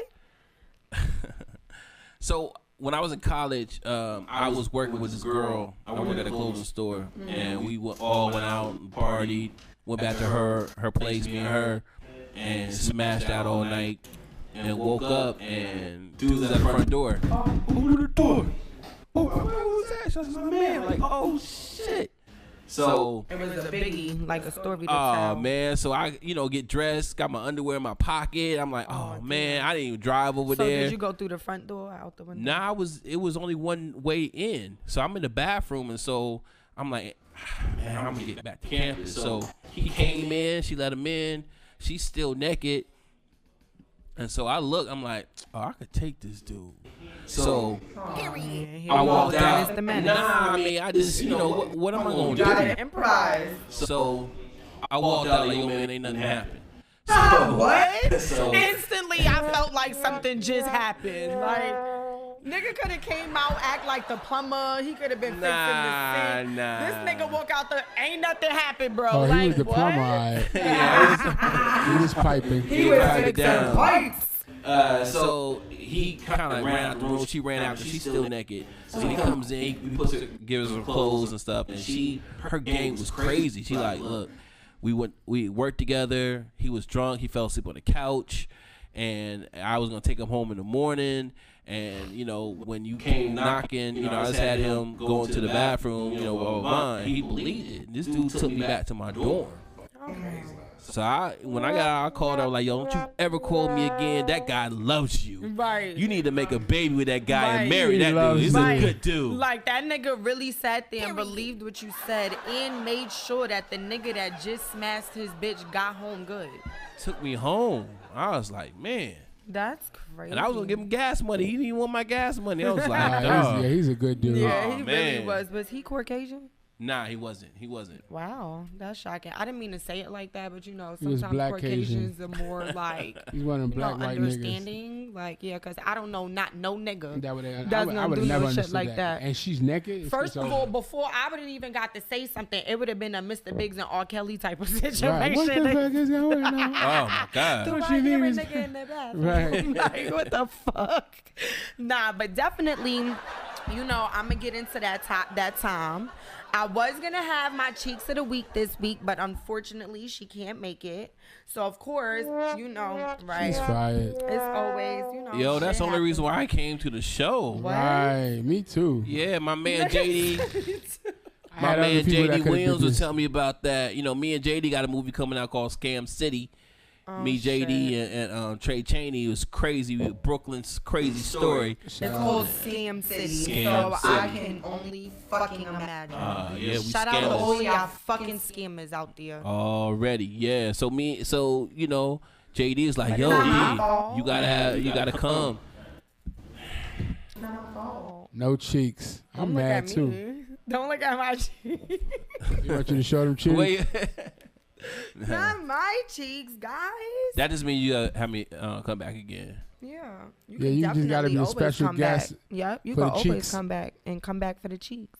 So when I was in college, I was working with this girl. I worked at a clothing store, and we all went out and partied. Went back to her place, me and her, and smashed out all night. And woke up, and dude was at the front door. Open the door. Oh, who's that? That's my man. Like, oh shit. So it was a biggie, like a story to tell. Oh man, so I, get dressed, got my underwear in my pocket. I'm like, oh man, I didn't even drive over there. So did you go through the front door, out the window? Nah, it was only one way in. So I'm in the bathroom, and so I'm like, man, I'm gonna get back to campus. So he came in, she let him in. She's still naked, and so I look, I'm like, oh, I could take this dude. So I walked out. Dennis the Menace. Nah, I mean, I just, what am I going to do? Gotta improvise. So I walked out like, yo, man, ain't nothing happened. So, what? So, instantly, I felt like something just happened. Like, nigga could have came out, act like the plumber. He could have been fixing the sink. This nigga walk out there, ain't nothing happened, bro. Oh, like, he was the plumber, all right. Yeah, he was piping. He was fixing pipes. So he kind of ran out the room. She ran after. She's still naked. So he comes in. He gives her clothes and stuff. And her game was crazy. She like, look, we worked together. He was drunk. He fell asleep on the couch, and I was gonna take him home in the morning. And when you came knocking, I just had him go into the bathroom. Mine. He bleeded. This dude took me back to my dorm. So when I got out, I called her like, yo, don't you ever call me again. That guy loves you. Right. You need to make a baby with that guy and marry that dude. He's a good dude. Like, that nigga really sat there and believed what you said and made sure that the nigga that just smashed his bitch got home good. Took me home. I was like, man. That's crazy. And I was going to give him gas money. He didn't even want my gas money. I was like, he's a good dude. Yeah, he really was. Was he Caucasian? Nah, he wasn't. Wow, that's shocking. I didn't mean to say it like that, but sometimes Caucasians are more like he's one of them black white understanding. Niggas. Like, because I don't know, not no nigga. I would never do shit like that. And she's naked. First of all, before I would have even got to say something, it would have been a Mr. Biggs and R. Kelly type of situation. Right. What the fuck is going on? Oh my God! Do I hear a nigga in the bathroom? Right. Like, what the fuck? Nah, but definitely, I'm gonna get into that time. I was going to have my Cheeks of the Week this week, but unfortunately, she can't make it. So, of course, right? She's fired. It's always, Yo, that's the only reason why I came to the show. What? Right, me too. Yeah, my man JD. My man JD Williams was telling me about that. Me and JD got a movie coming out called Scam City. Me, JD, and Trey Chaney. It was crazy. Brooklyn's crazy story. It's called Scam City. I can only fucking imagine. Shout out to all y'all fucking scammers out there. Already, yeah. So JD is like, yo, you gotta come. No cheeks. I'm mad too. Don't look at my cheeks. You want you to show them cheeks? Wait. Not my cheeks, guys. That just means you have me come back again. Yeah. You just gotta be a special guest. Yep, you can always come back for the cheeks.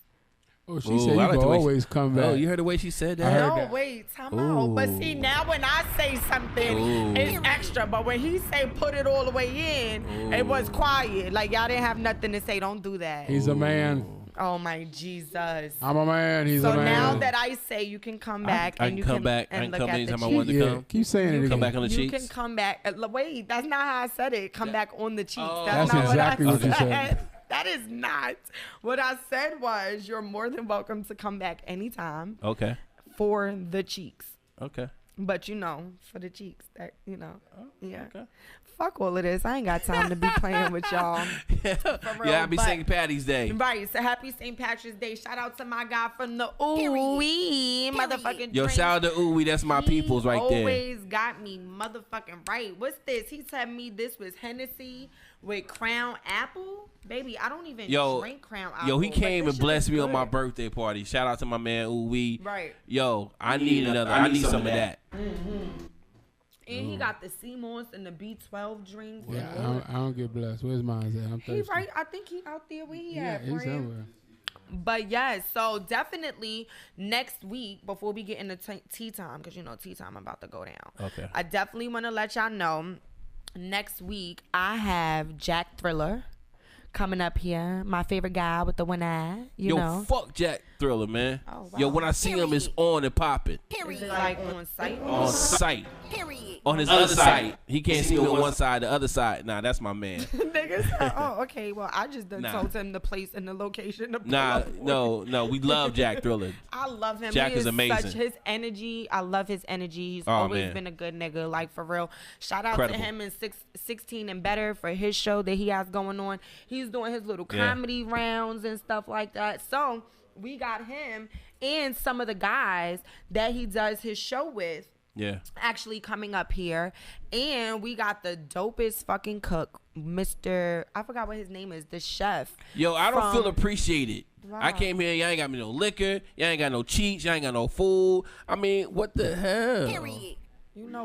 Oh, she said you can always come back. Oh, you heard the way she said that? No, wait, time out. But see, now when I say something, it's extra. But when he say put it all the way in, it was quiet. Like, y'all didn't have nothing to say. Don't do that. He's a man. Oh my Jesus! I'm a man. He's a man. So now that I say you can come back, I can come back. I can come anytime I want to come. Keep saying it again. Come back on the cheeks. You can come back. Wait, that's not how I said it. Come back on the cheeks. That's not exactly what you said. That is not what I said. Was you're more than welcome to come back anytime. Okay. For the cheeks. Okay. But for the cheeks, that yeah. Okay. Fuck all of this. I ain't got time to be playing with y'all. Happy St. Patty's Day. Right. So happy St. Patrick's Day. Shout out to my guy from the Ooh-wee motherfucking Yo, shout out to Ooh-wee. That's my peoples right there. Always got me motherfucking right. What's this? He told me this was Hennessy with Crown Apple. Baby, I don't even drink Crown Apple. Yo, he came and blessed me on my birthday party. Shout out to my man Ooh-wee. Right. Yo, I need another. I need some of that. Mm-hmm. And he got the C-Moss and the B12 drinks. Yeah, I don't get blessed. Where's mine at? I'm thirsty. He right. I think he out there where he at, he's somewhere. But yes, so definitely next week before we get into tea time, because tea time about to go down. Okay. I definitely want to let y'all know next week I have Jack Thriller coming up here. My favorite guy with the one eye. You know. Fuck Jack Thriller, man. Oh, wow. Yo, when I see him, it's on and popping. Is it like on site? On site. Period. On his other side. He can't see on one side, the other side. Nah, that's my man. Niggas. Oh, okay. Well, I just told him the place and the location. No. We love Jack Thriller. I love him. Jack is amazing. His energy. I love his energy. He's always been a good nigga. Like, for real. Shout out to him in 16 and Better for his show that he has going on. He's doing his little comedy rounds and stuff like that. So we got him and some of the guys that he does his show with. Yeah. Actually coming up here. And we got the dopest fucking cook, Mr. I forgot what his name is, the chef. Yo, I don't feel appreciated. Wow. I came here, y'all ain't got me no liquor, y'all ain't got no cheats, y'all ain't got no food. I mean, what the hell? Period.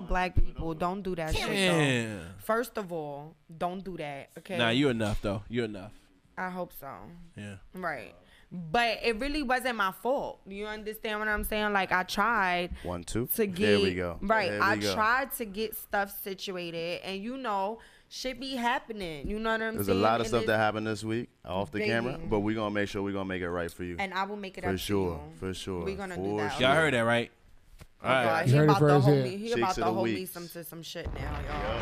Black people don't do that shit. Damn. First of all, don't do that, okay? Nah, you're enough though. You're enough. I hope so. Yeah. Right. But it really wasn't my fault. You understand what I'm saying? Like, I tried 1, 2 to get there we go. Right. There we go. Tried to get stuff situated, and shit be happening. You know what I'm saying? There's a lot of stuff that happened this week off the camera, but we're gonna make sure we're gonna make it right for you. And I will make it up for sure. to you. For sure. We're gonna do that. Y'all heard that, right? All right. He about to hold me some shit now, y'all.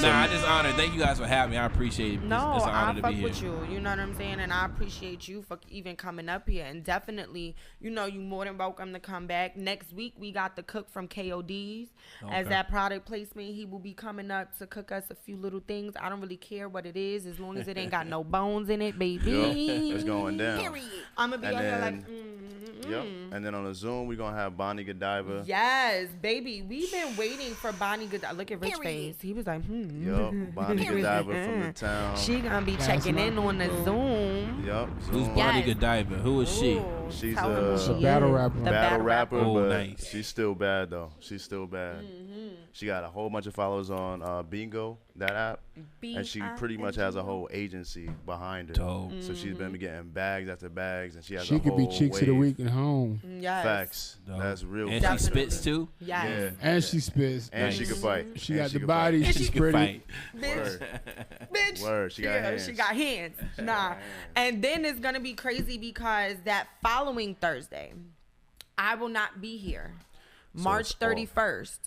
Nah, I just honored. Thank you guys for having me. I appreciate it. No, it's an honor I to fuck be with here. you. You know what I'm saying? And I appreciate you for even coming up here. And definitely, you more than welcome to come back. Next week, we got the cook from KOD's. As that product placement, he will be coming up to cook us a few little things. I don't really care what it is, as long as it ain't got no bones in it, baby. It's going down. Period. I'm going to be out here like, Yep. And then on the Zoom, we're going to have Bonnie Godiva. Yes, baby. We've been waiting for Bonnie Godiva. Look at Rich face. He was like, Yup. Bonnie Godiva from the town. She going to be checking in on the Zoom. Yup. Who's Bonnie Godiva? Who is she? She's a battle rapper. Battle rapper, but nice. She's still bad, though. She's still bad. She got a whole bunch of followers on Bingo, that app. And she pretty much has a whole agency behind her. Dope. So she's been getting bags after bags, and she has She a could whole be Cheeks of the Week at home. Yes. Facts. Dope. That's real. And she spits too? Yes. Yeah. And she spits. And she can fight. She And got the can body. fight. She's She can pretty. fight. Bitch. Word. She got hands. She got hands. Nah. And then it's going to be crazy because that following Thursday, I will not be here. March 31st.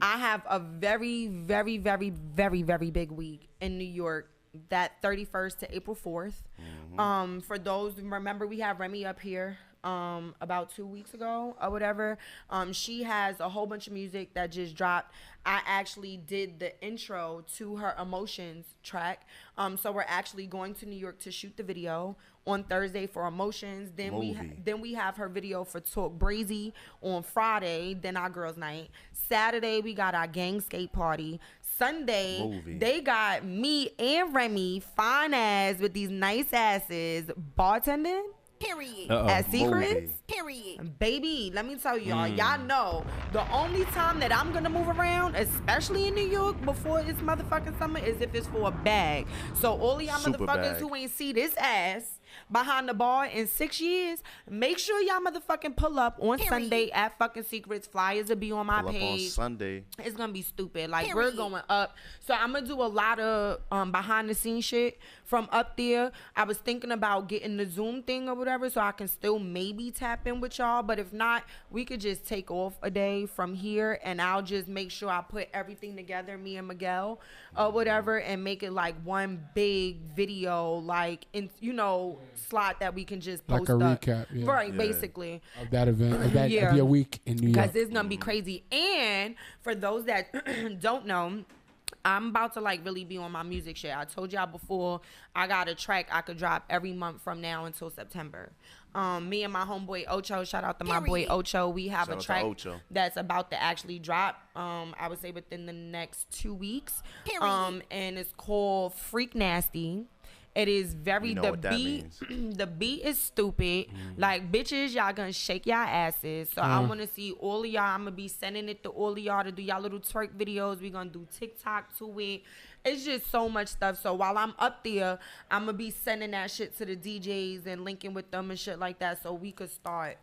I have a very, very, very, very, very big week in New York. That 31st to April 4th. For those, remember we have Remy up here about 2 weeks ago or whatever. She has a whole bunch of music that just dropped. I actually did the intro to her Emotions track. So we're actually going to New York to shoot the video on Thursday for Emotions. Then we have her video for Talk Brazy on Friday. Then our girls' night. Saturday we got our gang skate party. Sunday they got me and Remy fine ass with these nice asses bartending. Period. At Secrets. Period. Baby, let me tell y'all, y'all know the only time that I'm gonna move around, especially in New York before it's motherfucking summer, is if it's for a bag. So all of y'all Super motherfuckers bag. who ain't see this ass behind the bar in 6 years, make sure y'all motherfucking pull up on Sunday at fucking Secrets. Flyers will be on my page. On Sunday. It's gonna be stupid. Like we're going up. So I'm gonna do a lot of behind the scenes shit from up there. I was thinking about getting the Zoom thing or whatever, so I can still maybe tap in with y'all. But if not, we could just take off a day from here, and I'll just make sure I put everything together, me and Miguel or whatever, and make it like one big video, like in slot that we can just post like a up. recap, right? Basically of that event, of your week in New York. Because it's gonna be crazy. And for those that don't know, I'm about to like really be on my music shit. I told y'all before, I got a track I could drop every month from now until September. Me and my homeboy Ocho, shout out to my boy Ocho. We have a track that's about to actually drop. I would say within the next 2 weeks. And it's called Freak Nasty. It is very the beat. The beat is stupid. Like bitches, y'all gonna shake y'all asses. So I want to see all of y'all. I'm gonna be sending it to all of y'all to do y'all little twerk videos. We gonna do TikTok to it. It's just so much stuff. So while I'm up there, I'm gonna be sending that shit to the DJs and linking with them and shit like that, so we could start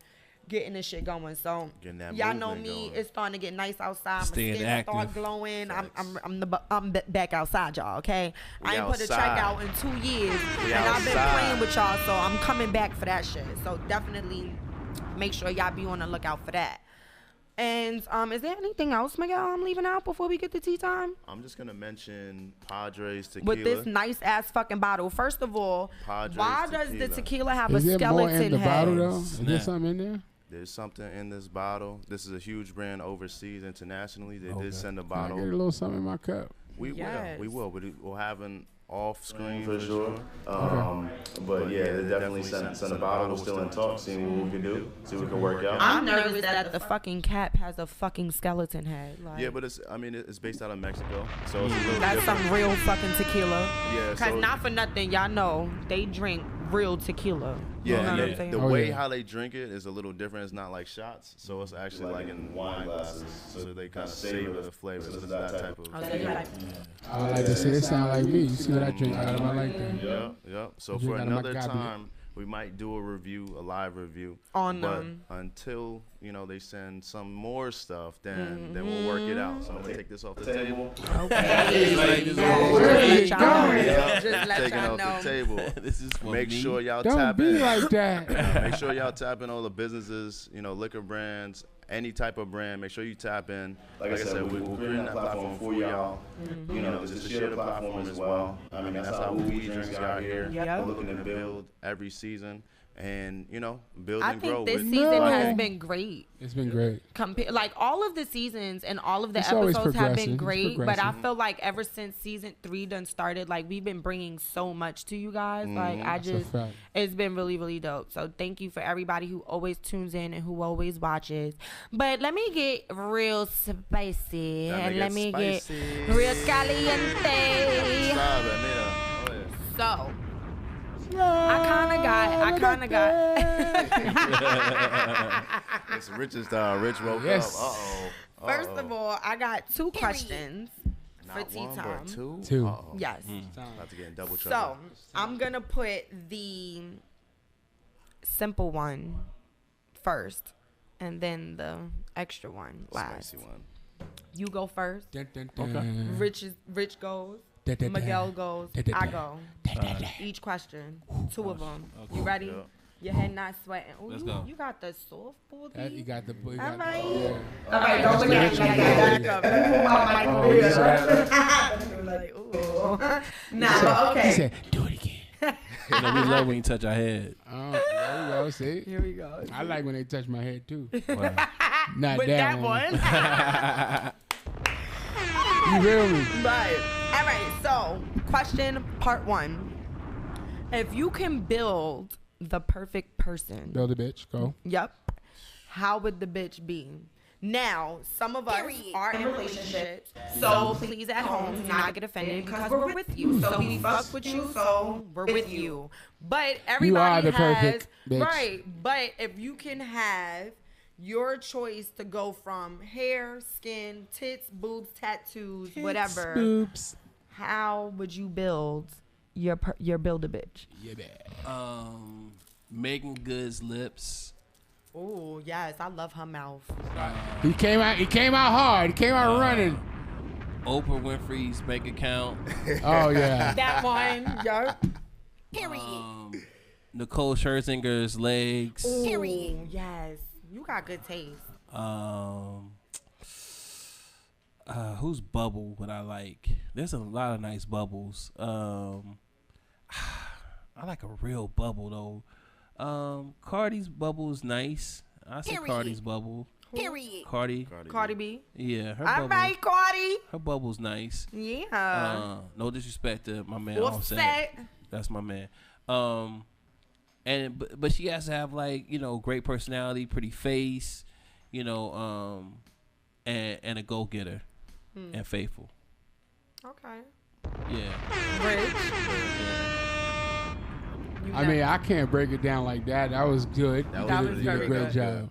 getting this shit going. So y'all know me, it's starting to get nice outside. My skin start glowing. I'm back outside, y'all. Okay, I ain't put a track out in 2 years, and I've been playing with y'all, so I'm coming back for that shit. So definitely make sure y'all be on the lookout for that. And is there anything else, Miguel, I'm leaving out before we get to tea time? I'm just gonna mention Padres tequila with this nice ass fucking bottle. First of all, why does the tequila have a skeleton head? Is there more in the bottle though? Is there something in there? There's something in this bottle. This is a huge brand overseas, internationally. They did send a bottle. I get a little something in my cup. We will. But we'll have an off-screen for sure. But yeah, they definitely sent a bottle. We're still in talk, seeing what we can do, see what we can work out. I'm nervous that the fucking cap has a fucking skeleton head. Like, yeah, but it's based out of Mexico, so it's a little that's different. Some real fucking tequila. Yeah, cause not for nothing, y'all know they drink real tequila. Yeah, you know what I'm saying? The way how they drink it is a little different. It's not like shots, so it's actually like in wine glasses, so they kind of savor the flavor. So it's that type of. I like to say it sound like me. You see what I drink out of my like that. Yeah. So for another time, we might do a live review on but them. Until they send some more stuff, then we'll work it out. So I'm gonna take this off the table. Okay. Just let taking off the table. This is for Make me. sure y'all Don't tap be in. like that. Make sure y'all tap in all the businesses, liquor brands, any type of brand. Make sure you tap in. Like I said, we'll create that platform for y'all. Just to share the platform as well. I mean, that's how we drinks out here. We're looking to build every season. And build and grow. I think this season has been great. It's been great. Like all of the seasons and all of the episodes have been great, but I feel like ever since season 3 done started, like we've been bringing so much to you guys. Like it's been really, really dope. So thank you for everybody who always tunes in and who always watches. But let me get real spicy and let me get real caliente. So. I kind of got. It's Rich's Rich woke up. First of all, I got 2 questions for tea time. Two. Yes. About to get in double trouble. So I'm gonna put the simple one first, and then the extra one last. Spicy one. You go first. Okay. Rich goes. Miguel goes. I go. Each question. 2 of them. You ready? Yeah. Your head not sweating. Ooh, Let's go. You got the softball. You got the. All right. Yeah. All right. Don't look at me like that. Back up. Let me pull my mic over here. Like, ooh. Nah, but okay. He said, "Do it again." We love when you touch our head. There you go. See? Here we go. I like when they touch my head too. Wow. Not With that one. You feel me? Right. All right. So, question part 1. If you can build the perfect person. Build a bitch. Go. Yep. How would the bitch be? Now, some of us are in relationships, so please at home do not get offended because we're with you. So we fuck with you, so we're with you. But everybody perfect bitch. Right. But if you can have your choice to go from hair, skin, tits, boobs, tattoos, whatever. Boobs. How would you build your Build-A-Bitch? Yeah, man. Megan Good's lips. Oh yes, I love her mouth. He came out hard. He came out running. Oprah Winfrey's bank account. Oh yeah. That one, yo. Period. Nicole Scherzinger's legs. Period. Yes, you got good taste. Whose bubble would I like? There's a lot of nice bubbles. I like a real bubble though. Cardi's bubble is nice. I say Cardi's bubble. Period. Cardi B. Yeah, her All bubble. right, Cardi. Her bubble's nice. Yeah. No disrespect to my man. Offset. That's my man. But she has to have like, you know, great personality, pretty face, you know, and a go getter and faithful. Okay. Yeah. Rich. I mean, I can't break it down like that. That was good. That was did very a great good. job.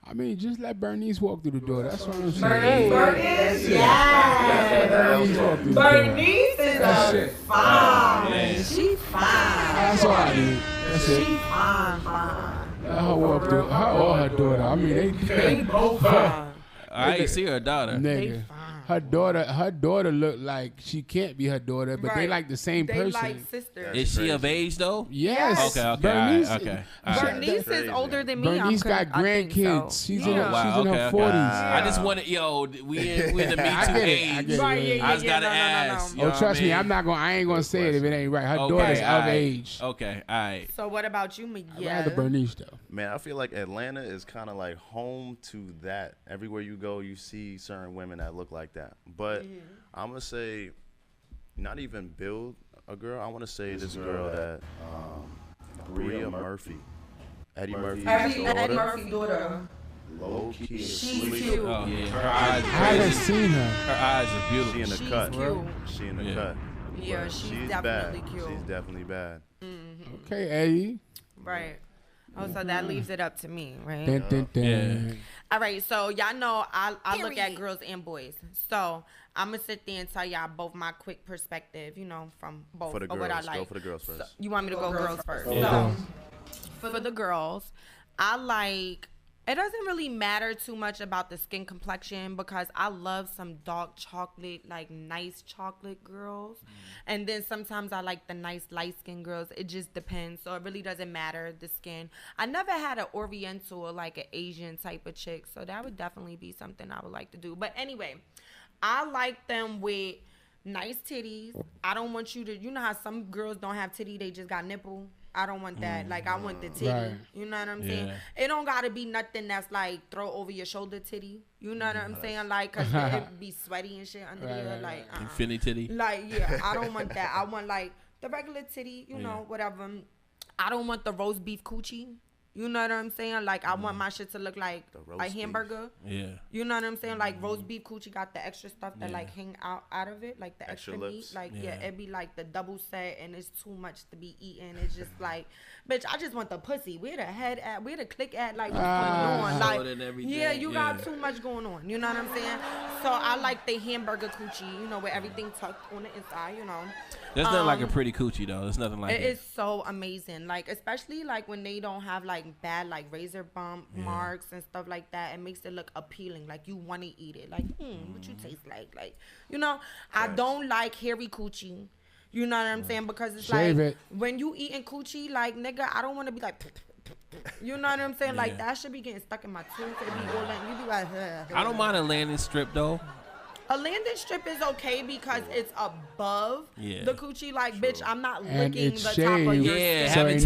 I mean, just let Bernice walk through the door. That's what I'm saying. Bernice, yes. Bernice is a fine. She fine. That's all I need. That's it. She fine. Let her walk through. Her or her daughter. I mean, They both fine. I ain't see her daughter. Nigga. Her daughter look like she can't be her daughter, but they like the same they person. Like sisters. Is she of age though? Yes. Okay. Bernice, All right. Bernice is older than me. Bernice got grandkids. So. She's in her 40s. I just wanted, we in the Me Too age. I just gotta ask. Oh, trust me, I ain't gonna say it if it ain't right. Her daughter's of age. Okay, all right. So what about you, Miguel? I'd rather Bernice though. Man, I feel like Atlanta is kind of like home to that. Everywhere you go, you see certain women that look like that. But I'm going to say, not even build a girl. I want to say this girl that, Bria Murphy. Eddie Murphy's daughter. Low key. She's cute. Oh, yeah. Her eyes I haven't seen her. Her eyes are beautiful. She in the cut. Cute. She in the cut. Yeah, she's definitely bad. cute. She's definitely bad. Okay, Eddie. Right. Oh, so that leaves it up to me, right? Dun, dun, dun. Yeah. All right, so y'all know I look at girls and boys. So I'm going to sit there and tell y'all both my quick perspective, you know, from both For the of what I girls. like. Go for the girls first. So, you want me to go girls first? Yeah. So for the girls, I like, it doesn't really matter too much about the skin complexion because I love some dark chocolate, like nice chocolate girls. And then sometimes I like the nice light skin girls. It just depends. So it really doesn't matter the skin. I never had an Oriental or like an Asian type of chick. So that would definitely be something I would like to do. But anyway, I like them with nice titties. I don't want you to, you know how some girls don't have titty, they just got nipple. I don't want that. Like, I want the titty. Right. You know what I'm saying? It don't got to be nothing that's, like, throw over your shoulder titty. You know what I'm saying? Like, because it be sweaty and shit under there. Like, Infinity titty. Like, yeah, I don't want that. I want, like, the regular titty, you know, whatever. I don't want the roast beef coochie. You know what I'm saying? Like, I want my shit to look like a hamburger. Yeah. You know what I'm saying? Like, roast beef coochie got the extra stuff that, like, hang out of it. Like, the extra meat. Like, it be, like, the double set, and it's too much to be eaten. It's just, like, bitch, I just want the pussy. Where the head at? Where the click at? Like, what's going on? Like, yeah, you got too much going on. You know what I'm saying? So, I like the hamburger coochie, you know, with everything tucked on the inside, you know. There's nothing like a pretty coochie, though. There's nothing like it. It is so amazing. Like, especially, like, when they don't have, like, bad, like, razor bump marks and stuff like that. It makes it look appealing. Like, you want to eat it. Like, what you taste like? Like, you know, I don't like hairy coochie. You know what I'm saying? Because it's when you eating coochie, like, nigga, I don't want to be like... You know what I'm saying? Like, that should be getting stuck in my tooth. It be all like, you be like... I don't mind a landing strip, though. A landing strip is okay because it's above the coochie. Like, bitch, I'm not licking the shaved, top of your skin. so ain't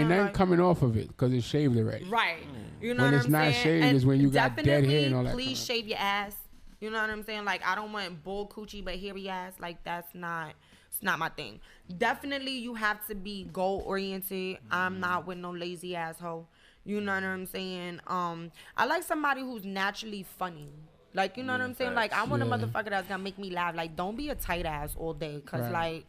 nothing coming off of it because it's shaved already. Right. You know when what it's I'm not saying? shaved And is when you got dead hair and all that. Please shave your ass. You know what I'm saying? Like, I don't want bull coochie but hairy ass. Like, it's not my thing. Definitely, you have to be goal oriented. I'm not with no lazy asshole. You know what I'm saying? I like somebody who's naturally funny. Like, you know what I'm saying? Like, I want a motherfucker that's gonna make me laugh. Like, don't be a tight ass all day. Cause like,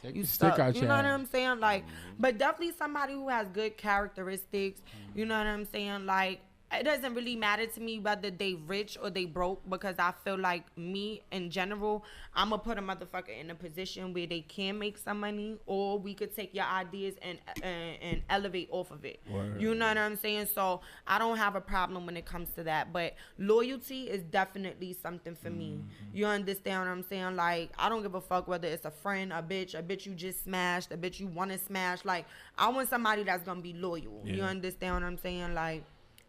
you suck. You know what I'm saying? Like, but definitely somebody who has good characteristics. You know what I'm saying? Like, it doesn't really matter to me whether they rich or they broke, because I feel like me in general, I'm gonna put a motherfucker in a position where they can make some money, or we could take your ideas and elevate off of it. Word. You know what I'm saying? So I don't have a problem when it comes to that, but loyalty is definitely something for me. You understand what I'm saying? Like, I don't give a fuck whether it's a friend, a bitch you just smashed, a bitch you want to smash. Like, I want somebody that's gonna be loyal. Yeah. You understand what I'm saying? Like,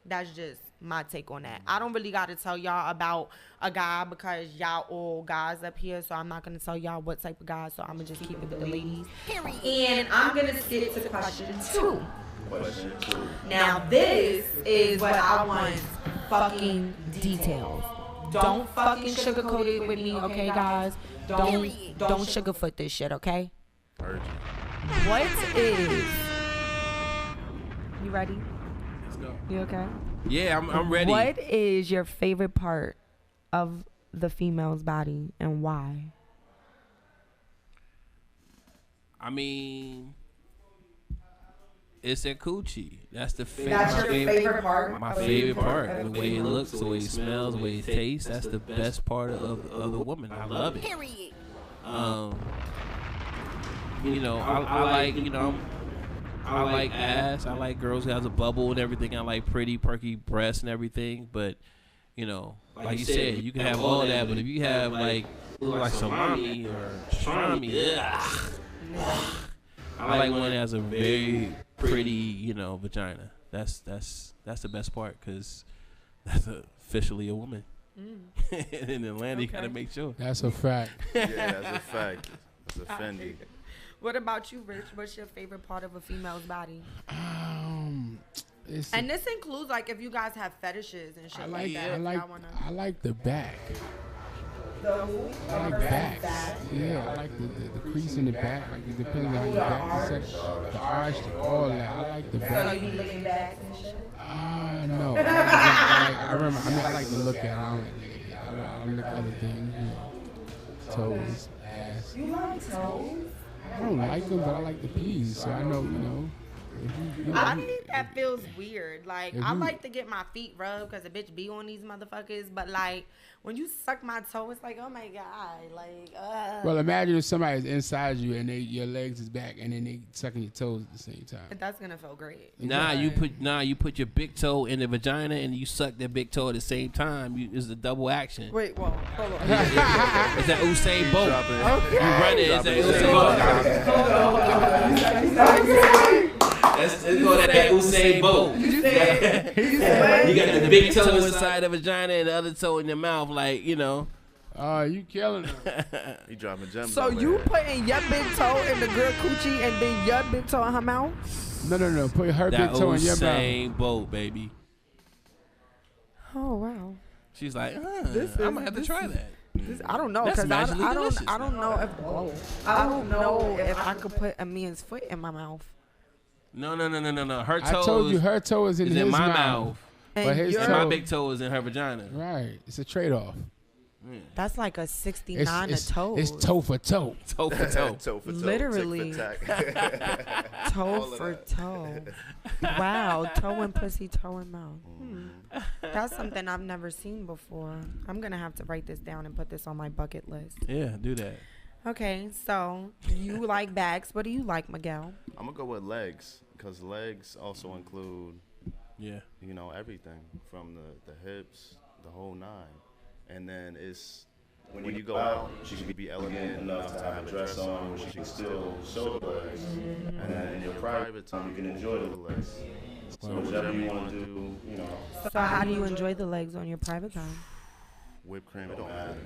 that's just my take on that. I don't really got to tell y'all about a guy because y'all all guys up here, so I'm not going to tell y'all what type of guy, so I'm going to just keep it with the ladies. And I'm going to skip to question 2. Now, this is what I want fucking details. Don't fucking sugarcoat it with me, okay, guys? Don't sugarfoot this shit, okay? What is... You ready? You okay? Yeah, I'm ready. What is your favorite part of the female's body and why? I mean, it's their coochie. That's the That's your favorite part? My favorite part. The way it looks, the way it smells, the way it tastes. That's the best part of the woman. I love it. You know, I like, you know, I like ass. I like girls who has a bubble and everything. I like pretty, perky breasts and everything. But, you know, like you said, you can have all that. But if you have, like, look like salami or pastrami, I like one that has a very pretty, you know, vagina. That's the best part, because that's officially a woman. In Atlanta, you got to make sure. That's a fact. Yeah, that's a fact. That's a Fendi. What about you, Rich? What's your favorite part of a female's body? And this includes, like, if you guys have fetishes and shit like that. I like the back. The who? I like back. Yeah, I like the crease in the back. Like, it depends on how your back is set. The arch, all that. I like the back. So you looking back and shit? No. I like to look at it. I look at other things. You know, toes, ass. You like toes? I don't like them, but I like to please. So I know, you know. I think that feels weird. Like, I like to get my feet rubbed because a bitch be on these motherfuckers. But, like, when you suck my toe, it's like, oh, my God. Like, Well, imagine if somebody's inside you and your legs is back and then they sucking your toes at the same time. That's going to feel great. You put your big toe in the vagina and you suck that big toe at the same time. It's a double action. Wait, well, hold on. Is that Usain Bolt? Okay. You run it. Is that Usain Bolt? Let's go to that Usain Bolt. You got the big toe inside the vagina and the other toe in your mouth, like, you know. You killing her. You dropping gems. So you putting your big toe in the girl coochie and then your big toe in her mouth? No. Put her big toe in your mouth. That Usain Bolt, baby. Oh, wow. She's like, I'm going to have to try that. I don't know, because I don't know if I could put a man's foot in my mouth. No. Her toe. I told you her toe is in his my mouth. But and my big toe is in her vagina. Right. It's a trade-off. That's like a 69 a toe. It's toe for toe. Toe for toe. Toe for toe. Literally. Toe for toe. Wow. Toe and pussy, toe and mouth. That's something I've never seen before. I'm going to have to write this down and put this on my bucket list. Yeah, do that. Okay, so you like backs. What do you like, Miguel? I'm going to go with legs, because legs also include, you know, everything from the hips, the whole nine. And then it's when you go out, she can be elegant enough to have a dress on where she can still show the legs. And then in your private time, you can enjoy the legs. So whatever you want to do, you know. So how do you enjoy the legs on your private time? Whipped cream, it don't matter.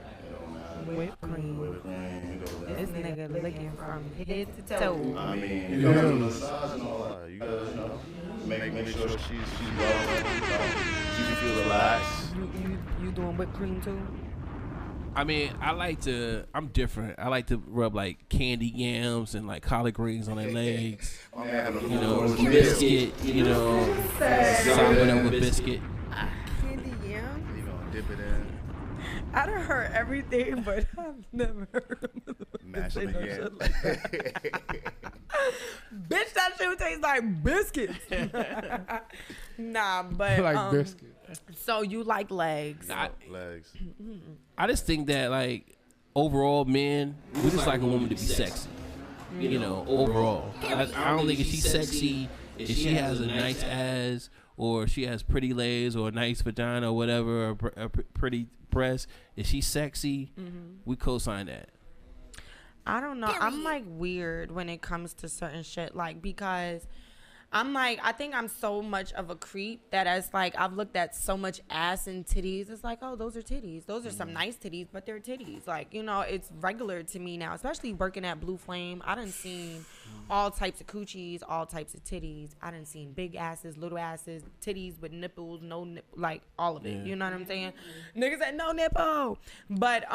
Whipped cream. Whipped cream. This nigga licking from head to toe. I mean, you know, massage and all that. You gotta, you know, make sure she's well, she can feel relaxed. You doing whipped cream too? I mean, I'm different. I like to rub like candy yams and like collard greens on their legs. You know, biscuit, you know, sour with biscuit. Candy yam? You gonna dip it in. I done heard everything, but I've never heard Mash them no again. shit like that. Bitch, that shit would taste like biscuits. Nah, but like biscuits. so you like legs? Legs. I just think that like overall, men, we just like a woman to be sexy. You know, overall, I don't think if she's sexy, if she has a nice ass, or she has pretty legs, or a nice vagina, or whatever, or a pretty breast, if she's sexy, we co-sign that. I don't know. I'm like weird when it comes to certain shit, like because I'm like, I think I'm so much of a creep that as like I've looked at so much ass and titties. It's like, oh, those are titties. Those are some nice titties, but they're titties. Like, you know, it's regular to me now, especially working at Blue Flame. I done seen all types of coochies, all types of titties. I done seen big asses, little asses, titties with nipples, no nipple, like all of it. You know what I'm saying? Niggas said no nipple. But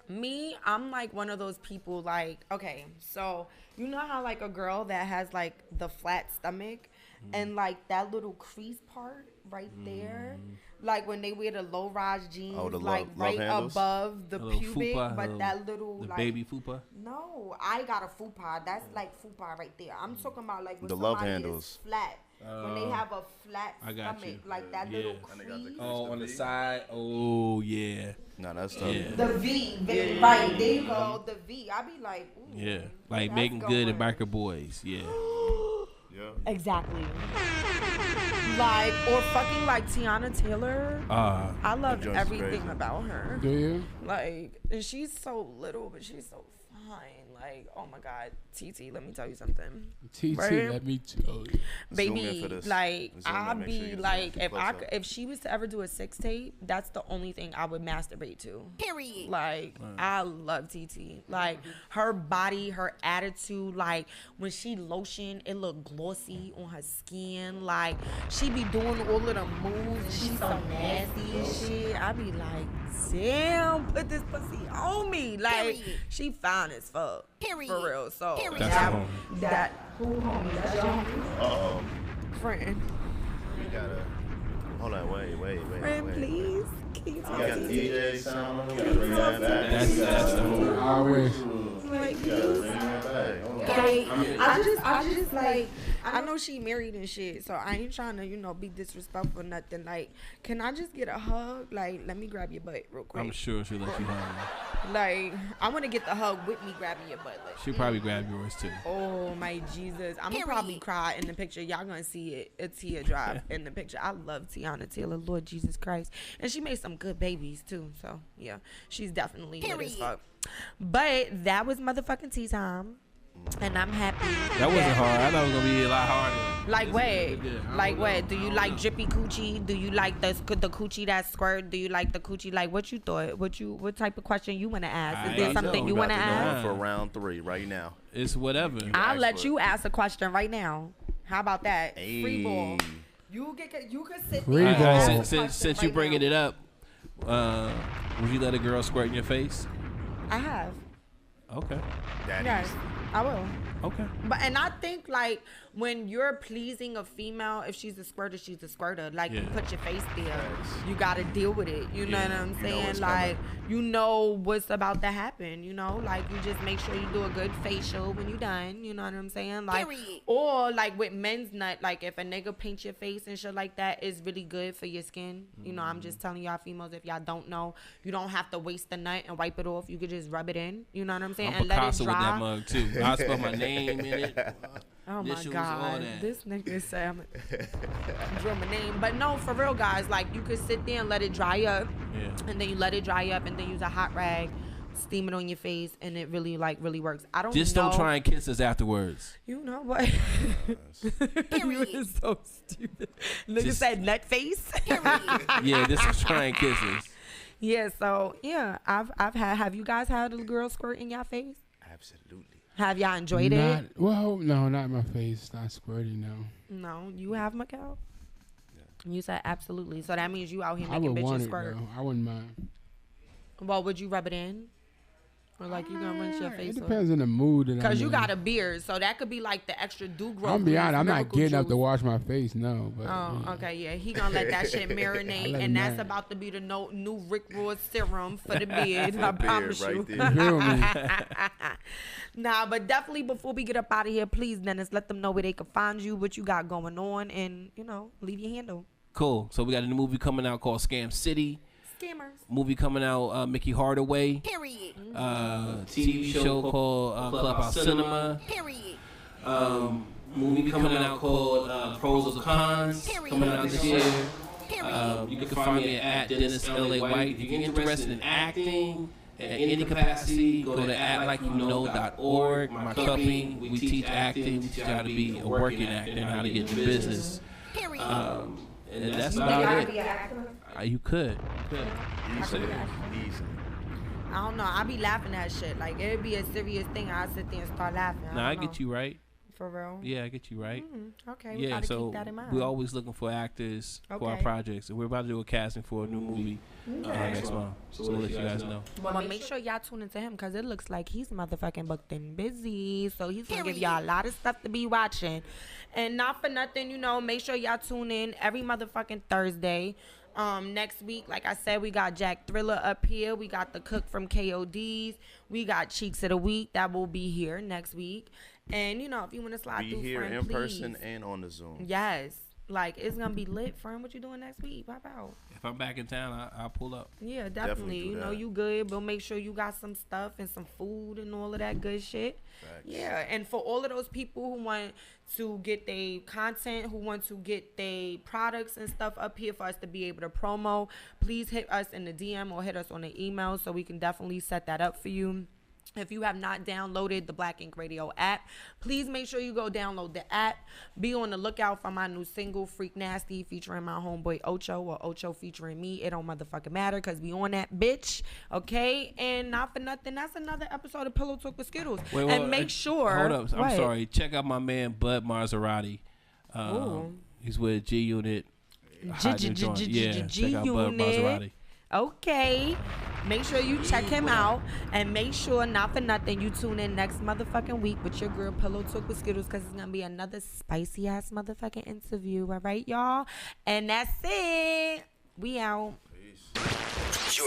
me, I'm like one of those people like, okay, so you know how like a girl that has like the flat stomach and like that little crease part right there, like when they wear the low rise jeans, like right above the pubic, but that little the like baby fupa. No, I got a fupa. That's like fupa right there. I'm talking about like when The somebody love handles. is flat. When they have a flat stomach, like that little crease. Oh, on the side. Oh, yeah. No, that's tough. Yeah. The V, right there you go. The V. I be like, ooh, Yeah, like that's making good and going. biker boys. Yeah. Yeah. Exactly. Like, or fucking like Tiana Taylor. I love joint's everything crazy. about her. Do you? Like, and she's so little, but she's so fine. Like, oh my God, TT, let me tell you something. TT, Right? let me tell you. Zoom in Baby, for this. like Zoom in, I'd make sure be you like, zoom if close I up. if she was to ever do a sex tape, that's the only thing I would masturbate to. Period. Like I love TT. Like her body, her attitude. Like when she lotion, it look glossy on her skin. Like she be doing all of the moves. She's so nasty and shit. I be like, damn, put this pussy on me. Like she fine as fuck. Period. For real. So that who homie? That's your homie? Friend. We gotta. Hold on, wait. Friend, please. Can you You talk got to the me? DJ sound. We gotta bring that back. That's the whole. I wish. Like, We gotta bring that back. Hold on. like, I just like, I know she married and shit, so I ain't trying to, you know, be disrespectful or nothing. Like, can I just get a hug? Like, let me grab your butt real quick. I'm sure she'll let you have Like, I want to get the hug with me grabbing your butt. Like, She'll probably grab yours too. oh my Jesus, I'm gonna probably cry in the picture. Y'all gonna see it, a tear drop in the picture. I love Tiana Taylor, Lord Jesus Christ, and she made some good babies too. So yeah, she's definitely good as fuck. But that was motherfucking tea time, and I'm happy. That wasn't hard. I thought it was gonna be a lot harder. Like what? Yeah. Like what? Do you like drippy coochie? Do you like the coochie that squirt? Do you like the coochie? Like what you thought? What type of question you want to ask? Is there something you want to ask? For round 3 right now. It's whatever. I'll let for you ask a question right now. How about that? Hey. Free ball. You can sit Free there. and ball. ask a Since question you right bringing now. it up, would you let a girl squirt in your face? I have. Okay. Daddies. Yes, I will. Okay. But and I think like when you're pleasing a female, if she's a squirter, she's a squirter. Like you Yeah. put your face there, Facts. you gotta deal with it. You know Yeah. what I'm You know saying? what's Like coming. you know what's about to happen. You know, like you just make sure you do a good facial when you're done. You know what I'm saying? Like or like with men's nut, like if a nigga paints your face and shit like that, it's really good for your skin. You know, I'm just telling y'all females, if y'all don't know, you don't have to waste the nut and wipe it off. You could just rub it in. You know what I'm saying? I'm And let it Picasso with that dry. mug too. I spell my name in it. Oh my Initials, all God, that. this nigga said I'm draw my name. But no, for real, guys, like you could sit there and let it dry up, Yeah. and then you let it dry up, and then use a hot rag, steam it on your face, and it really really works. I don't Just know. don't try and kiss us afterwards. You know what? You is so stupid. Nigga Just- said nut face. Yeah, just try and kiss us. Yeah. So yeah, have you guys had a girl squirt in your face? Absolutely. Have y'all enjoyed Not, it? well, no, not in my face. Not squirting, no. No, you have, Mikkel? You said absolutely. So that means you out here I making would want bitches it, squirt. though. I wouldn't mind. Well, would you rub it in? Or like you gonna rinse your face? It depends on the mood. Because you got a beard, so that could be like the extra do growth. I'll be honest, I'm not getting up to wash my face, no. But, okay, yeah. He gonna let that shit marinate, and that's about to be the new Rick Ross serum for the beard. I promise you. Nah, but definitely before we get up out of here, please, Dennis, let them know where they can find you, what you got going on, and, leave your handle. Cool. So we got a new movie coming out called Scam City. Scammers. Movie coming out, Mickey Hardaway. Period. TV show called Clubhouse Cinema. Period. Movie coming out called Pros or Cons. Period. Coming out this year. You can find me at Dennis L.A. White. If you're interested in acting at any capacity, go to actlikeyouKnow.org. My company, we teach acting. We teach how to be a working actor and how to get in business. Period. And that's about it. You could. Easy. I don't know. I be laughing at shit. Like, it'd be a serious thing. I sit there and start laughing. I get you right. For real? Yeah, I get you right. Okay, we gotta keep that in mind. We're always looking for actors for our projects. And we're about to do a casting for a new movie next month. So we'll let you guys know. But make sure y'all tune into him because it looks like he's motherfucking booked and busy. So he's going to give y'all a lot of stuff to be watching. And not for nothing, make sure y'all tune in every motherfucking Thursday. Next week, like I said, we got Jack Thriller up here. We got the cook from KOD's. We got Cheeks of the Week that will be here next week. And, if you want to slide through, here friend, in please. person and on the Zoom. Yes. Like, it's going to be lit, friend. What you doing next week? Pop out. If I'm back in town, I'll pull up. Yeah, definitely. You good, but make sure you got some stuff and some food and all of that good shit. Facts. Yeah, and for all of those people who want to get their content, who want to get their products and stuff up here for us to be able to promo, please hit us in the DM or hit us on the email so we can definitely set that up for you. If you have not downloaded the Black Ink Radio app, please make sure you go download the app. Be on the lookout for my new single, Freak Nasty, featuring my homeboy Ocho, or Ocho featuring me. It don't motherfucking matter because we on that bitch, okay? And not for nothing, that's another episode of Pillow Talk with Skiddlez. And make sure... Hold up. I'm sorry. Check out my man, Bud Maserati. He's with G Unit. Yeah, check out Bud Maserati. Okay, make sure you check him out, and make sure, not for nothing, you tune in next motherfucking week with your girl Pillow Talk with Skiddlez, because it's gonna be another spicy ass motherfucking interview. All right, y'all, and that's it. We out. Peace.